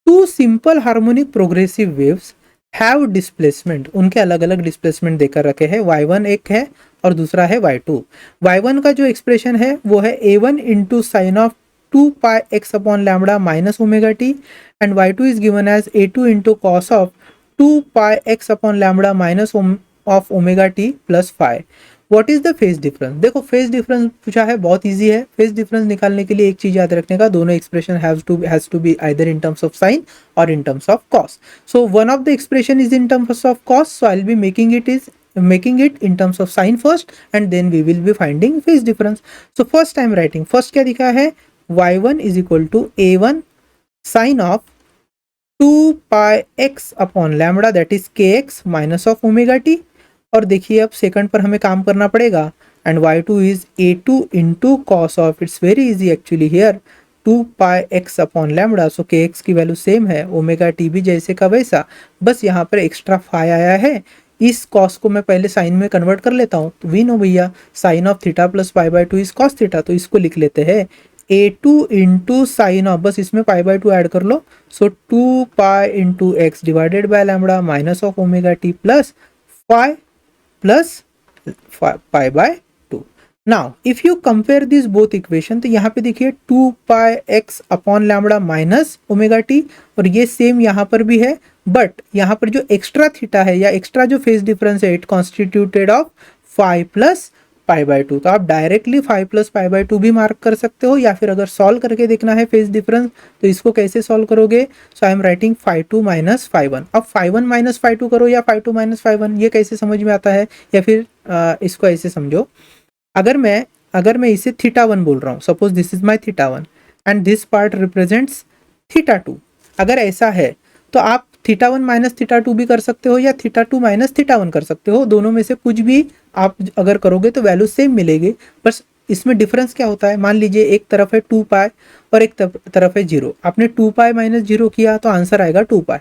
Two simple harmonic progressive waves have displacement, उनके अलग अलग displacement देकर रखे हैं. y1 एक है और दूसरा है y2. y1 का जो एक्सप्रेशन है वो है a1 into sine of 2 pi x upon lambda minus omega t and y2 is given as a2 into cos of 2 pi x upon lambda minus of omega t plus phi. What is the phase difference. देखो phase difference पूछा है, बहुत easy है. Phase difference निकालने के लिए एक चीज याद रखने का, दोनों expression has to be either in terms of sine और in terms of cos. So one of the expression is in terms of cos, so I will be making it in terms of sin first and then we will be finding phase difference. So first I am writing, first क्या दिखा है, y1 is equal to a1 sin of 2 pi x upon lambda that is kx minus of omega t. और देखिए अब second पर हमें काम करना पड़ेगा and y2 is a2 into cos of, it's very easy actually here, 2 pi x upon lambda. So kx की value same है, ओमेगा टी भी जैसे का वैसा, बस यहाँ पर एक्स्ट्रा फाई आया है. इस कॉस को मैं पहले साइन में कन्वर्ट कर लेता हूँ. तो वी नो भैया sine of theta plus π/2 is cos theta, तो इसको लिख लेते हैं a2 इंटू साइन ऑफ, बस इसमें π/2 ऐड कर लो. So 2 pi into x divided by lambda minus of omega t plus phi plus π/2. Now if you compare this both equation, तो यहाँ पे देखिए 2 pi x upon lambda minus omega t और ये सेम यहाँ पर भी है, बट यहाँ पर जो एक्स्ट्रा थीटा है या एक्स्ट्रा जो फेज डिफरेंस है इट कॉन्स्टिट्यूटेड ऑफ 5 प्लस π/2. तो आप डायरेक्टली 5 प्लस π/2 भी मार्क कर सकते हो, या फिर अगर सॉल्व करके देखना है फेज डिफरेंस तो इसको कैसे सॉल्व करोगे. So I am writing phi2 minus phi1. अब phi1 माइनस phi2 करो या phi2 माइनस phi1, ये कैसे समझ में आता है, या फिर इसको ऐसे समझो, अगर मैं इसे θ1 बोल रहा हूँ, suppose this is my θ1 and this part represents θ2. अगर ऐसा है तो आप θ1 माइनस θ2 भी कर सकते हो या θ2 माइनस θ1 कर सकते हो. दोनों में से कुछ भी आप अगर करोगे तो वैल्यू सेम मिलेगी, बस इसमें डिफरेंस क्या होता है. मान लीजिए एक तरफ है 2 पाई और एक तरफ है 0. आपने 2 पाई माइनस 0 किया तो आंसर आएगा 2 पाई.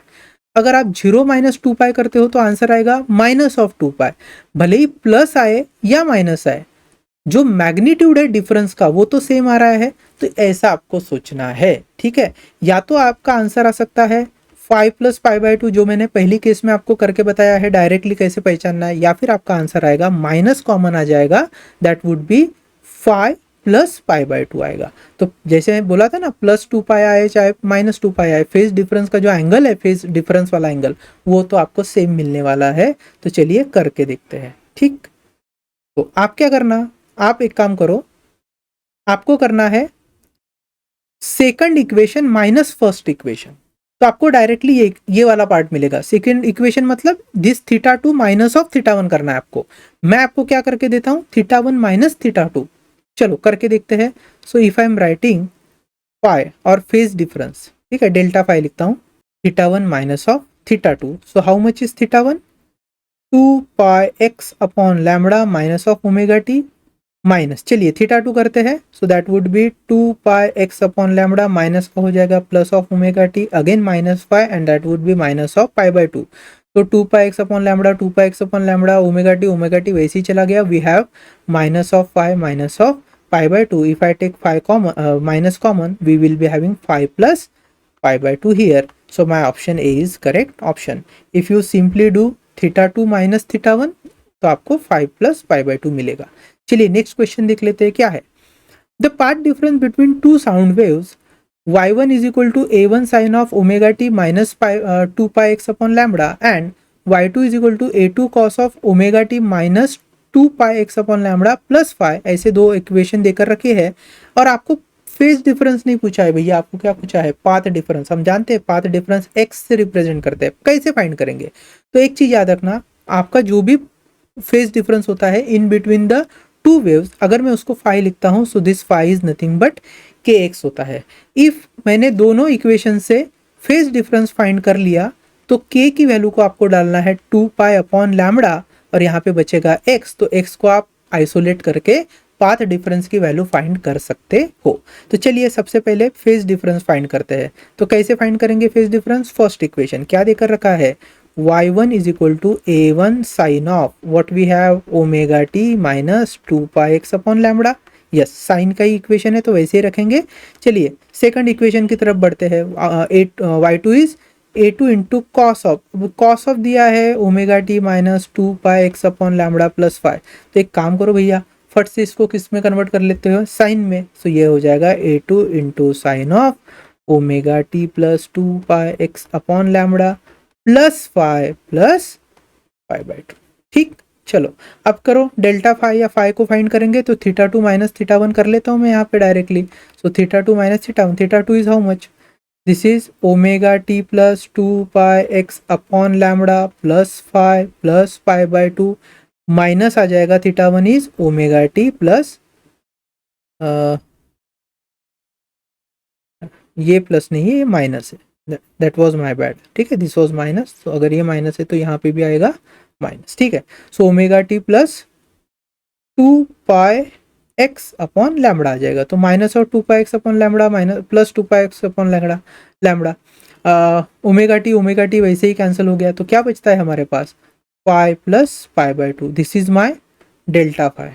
अगर आप 0 माइनस 2 पाई करते हो तो आंसर आएगा माइनस ऑफ 2 पाई. भले ही प्लस आए या माइनस आए, जो मैग्नीट्यूड है डिफरेंस का वो तो सेम आ रहा है. तो ऐसा आपको सोचना है, ठीक है. या तो आपका आंसर आ सकता है 5 प्लस π/2 जो मैंने पहली केस में आपको करके बताया है डायरेक्टली कैसे पहचानना है, या फिर आपका आंसर आएगा माइनस कॉमन आ जाएगा, that would B 5 plus pi by to आएगा। तो जैसे मैं बोला था ना प्लस टू पाई आए चाहे माइनस टू पाई आए, फेज डिफरेंस का जो एंगल है, फेज डिफरेंस वाला एंगल, वो तो आपको सेम मिलने वाला है। तो चलिए करके देखते हैं। ठीक, तो आप क्या करना, आप एक काम करो, आपको करना है second equation minus first equation. तो आपको डायरेक्टली ये वाला पार्ट मिलेगा। सेकंड इक्वेशन मतलब this theta two minus of theta one करना है आपको। मैं आपको क्या करके देता हूं, theta one minus theta two. चलो करके देखते हैं। So if I am writing phi और फेज डिफरेंस, ठीक है, डेल्टा फाई लिखता हूं, theta one minus of theta two. So how much is theta one, 2 pi x upon lambda minus of omega t minus, चलिए theta two करते हैं। So that would be 2 pi x upon lambda minus का हो जाएगा plus of omega t, again minus pi and that would be minus of pi by two. तो 2 pi x upon lambda, 2 pi x upon lambda, omega t वैसे ही चला गया। We have minus of pi minus of pi by two. If I take pi common, minus common, we will be having 5 plus pi by two here. So my option A is correct option. If you simply do theta two minus theta one तो आपको 5 plus pi by to मिलेगा। चलिए next question देख लेते हैं क्या है। The path difference between two sound waves y1 is equal to a1 sin of omega t minus 2 pi x upon lambda and y2 is equal to a2 cos of omega t minus 2 pi x upon lambda plus phi, ऐसे दो equation देकर रखे हैं और आपको phase difference नहीं पूछा है भैया, आपको क्या पूछा है, पाथ डिफरेंस। हम जानते हैं पाथ डिफरेंस x से रिप्रेजेंट करते हैं, कैसे फाइंड करेंगे। तो एक चीज याद रखना, आपका जो भी फेज डिफरेंस होता है in between the two waves, अगर मैं उसको फाई लिखता हूं, so this phi is nothing but k x होता है। इफ मैंने दोनों इक्वेशन से फेज डिफरेंस फाइंड कर लिया तो के की वैल्यू को आपको डालना है 2 पाई अपॉन लैम्बडा और यहाँ पे बचेगा एक्स, तो एक्स को आप आइसोलेट करके पाथ डिफरेंस की वैल्यू फाइंड कर सकते हो। तो चलिए सबसे पहले फेज डिफरेंस फाइंड करते हैं। तो कैसे फाइंड करेंगे फेज डिफरेंस, फर्स्ट इक्वेशन क्या देकर रखा है, y1 is equal to a1 sin of what we have omega t minus 2 pi x upon lambda। Yes, sine का ही इक्वेशन है तो वैसे ही रखेंगे। चलिए सेकंड इक्वेशन की तरफ बढ़ते हैं। y2 is a2 into cos of दिया है omega t minus 2 pi x upon lambda plus 5। तो एक काम करो भैया, फट से इसको किस में कन्वर्ट कर लेते हो, साइन में। सो ये हो जाएगा a2 into sine of omega t plus 2 pi x upon lambda plus 5 plus pi by two. ठीक, चलो अब करो डेल्टा फाई या फाई को फाइंड करेंगे तो theta two minus theta one कर लेता हूँ मैं यहाँ पे directly. So theta two minus theta one, theta two is how much, this is omega t plus 2 pi x upon lambda plus 5 plus pi by to, minus आ जाएगा theta one is omega t plus ये plus नहीं है, ये minus है, that was my bad. ठीक है, this was minus, तो अगर ये माइनस है तो यहाँ पे भी आएगा माइनस। ठीक है, so omega t plus 2 pi x upon lambda आ जाएगा। तो माइनस और 2 pi x upon lambda minus plus 2 pi x upon lambda omega t वैसे ही कैंसिल हो गया। तो क्या बचता है हमारे पास, pi plus pi by two, this is my delta phi.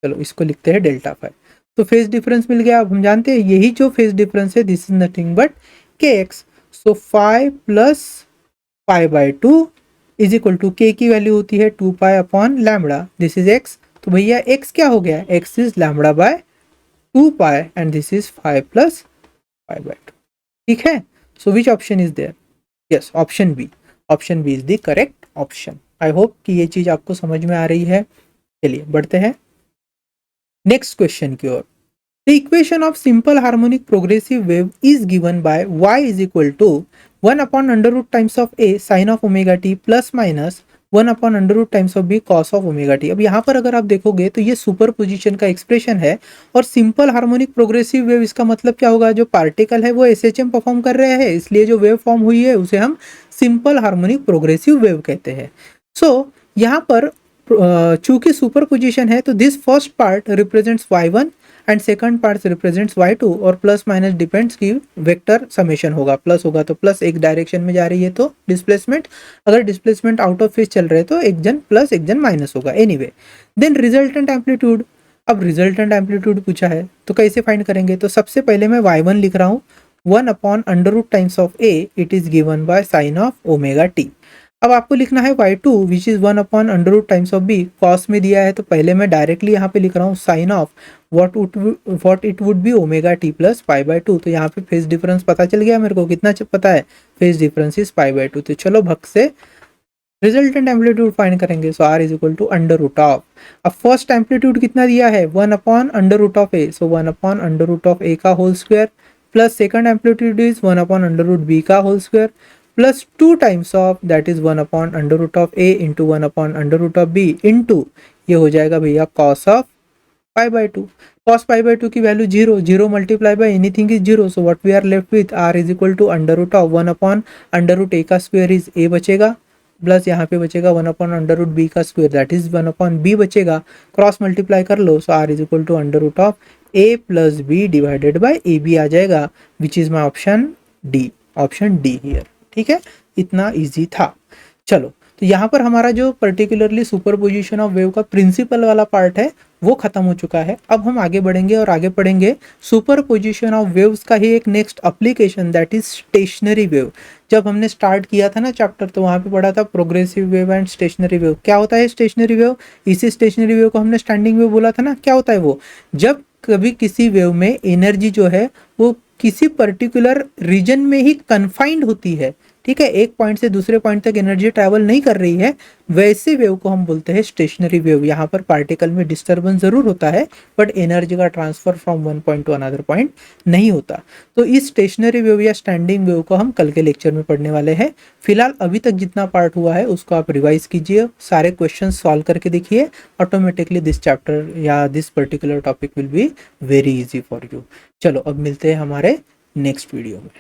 चलो इसको लिखते हैं डेल्टा फाई। तो फेज डिफरेंस मिल गया। अब हम जानते हैं यही जो फेज डिफरेंस है this is nothing but k x. So 5 plus pi by two is equal to k की वैल्यू होती है 2 pi upon lambda, this is x. तो भैया एक्स क्या हो गया, x is lambda by 2 pi and this is 5 plus pi by two. ठीक है, so which option is there, yes option B, option B is the correct option. I hope कि ये चीज आपको समझ में आ रही है। चलिए बढ़ते हैं नेक्स्ट क्वेश्चन की ओर। The equation of simple harmonic progressive wave is given by y is equal to 1 upon under root times of a sin of omega t plus minus 1 upon under root times of b cos of omega t। अब यहाँ पर अगर आप देखोगे तो ये super position का expression है और सिंपल हार्मोनिक प्रोग्रेसिव वेव, इसका मतलब क्या होगा, जो पार्टिकल है वो SHM परफॉर्म कर रहे हैं, इसलिए जो वेव फॉर्म हुई है उसे हम सिंपल हार्मोनिक प्रोग्रेसिव वेव कहते हैं। सो यहाँ पर चूंकि सुपर पोजिशन है तो this first part represents y1 and second part represents y2 और प्लस माइनस डिपेंड्स की वेक्टर समेशन होगा, प्लस होगा तो प्लस एक डायरेक्शन में जा रही है तो डिस्प्लेसमेंट, अगर डिस्प्लेसमेंट आउट ऑफ फेज चल रहे तो एक जन प्लस एक जन माइनस होगा। एनीवे देन रिजल्टेंट एम्पलीट्यूड, अब रिजल्टेंट एम्पलीट्यूड पूछा है तो कैसे फाइंड करेंगे। तो सबसे पहले मैं y1 लिख रहा हूँ 1 upon under root times of a, it is given by sine of omega t. अब आपको लिखना है y2 which is 1 upon under root times of b, cos में दिया है तो पहले मैं डायरेक्टली यहाँ पे लिख रहा हूँ sine of what it would be omega t plus pi by two. तो यहाँ पे फेज डिफरेंस पता चल गया मेरे को, कितना पता है, phase difference is pi by two. तो चलो भग से रिजल्टेंट एम्पलीट्यूड फाइंड करेंगे। So R is equal to under root of, अब फर्स्ट एम्पलीट्यूड कितना दिया है, 1 upon under root of A, so 1 upon under root of A का whole square, plus second amplitude is 1 upon under root B का whole square, plus 2 times of that is 1 upon under root of A into 1 upon under root of B into ये हो जाएगा भैया cos of pi by two. Cos pi by two की value zero, zero multiply by anything is zero, so what we are left with R is equal to under root of 1 upon under root A का square is a बचेगा, plus यहाँ पे बचेगा 1 upon under root B का square that is 1 upon B बचेगा, cross multiply कर लो, so R is equal to under root of A plus B divided by A B आ जाएगा, which is my option D, option D here. ठीक है, इतना easy था। चलो, तो यहाँ पर हमारा जो पर्टिकुलरली सुपरपोजिशन ऑफ वेव का प्रिंसिपल वाला पार्ट है वो खत्म हो चुका है। अब हम आगे बढ़ेंगे और आगे पढ़ेंगे सुपरपोजिशन ऑफ वेव्स का ही एक next application that is stationary wave. जब हमने स्टार्ट किया था ना चैप्टर, तो वहाँ पे पढ़ा था progressive wave and stationary wave. क्या होता है स्टेशनरी वेव, इसी स्टेशनरी वेव को हमने स्टैंडिंग वेव बोला था ना। क्या होता है वो, जब कभी किसी वेव में एनर्जी जो है वो किसी पर्टिकुलर रीजन में ही कन्फाइंड होती है, ठीक है, एक पॉइंट से दूसरे पॉइंट तक एनर्जी ट्रैवल नहीं कर रही है, वैसे वेव को हम बोलते हैं स्टेशनरी वेव। यहाँ पर पार्टिकल में डिस्टर्बेंस जरूर होता है बट एनर्जी का transfer from one point two another point नहीं होता। तो इस स्टेशनरी वेव या स्टैंडिंग वेव को हम कल के लेक्चर में पढ़ने वाले हैं। फिलहाल अभी तक जितना पार्ट हुआ है उसको आप रिवाइज कीजिए, सारे क्वेश्चन सॉल्व करके देखिए, ऑटोमेटिकली दिस चैप्टर या this particular topic will be very easy for you. चलो अब मिलते हैं हमारे नेक्स्ट वीडियो में।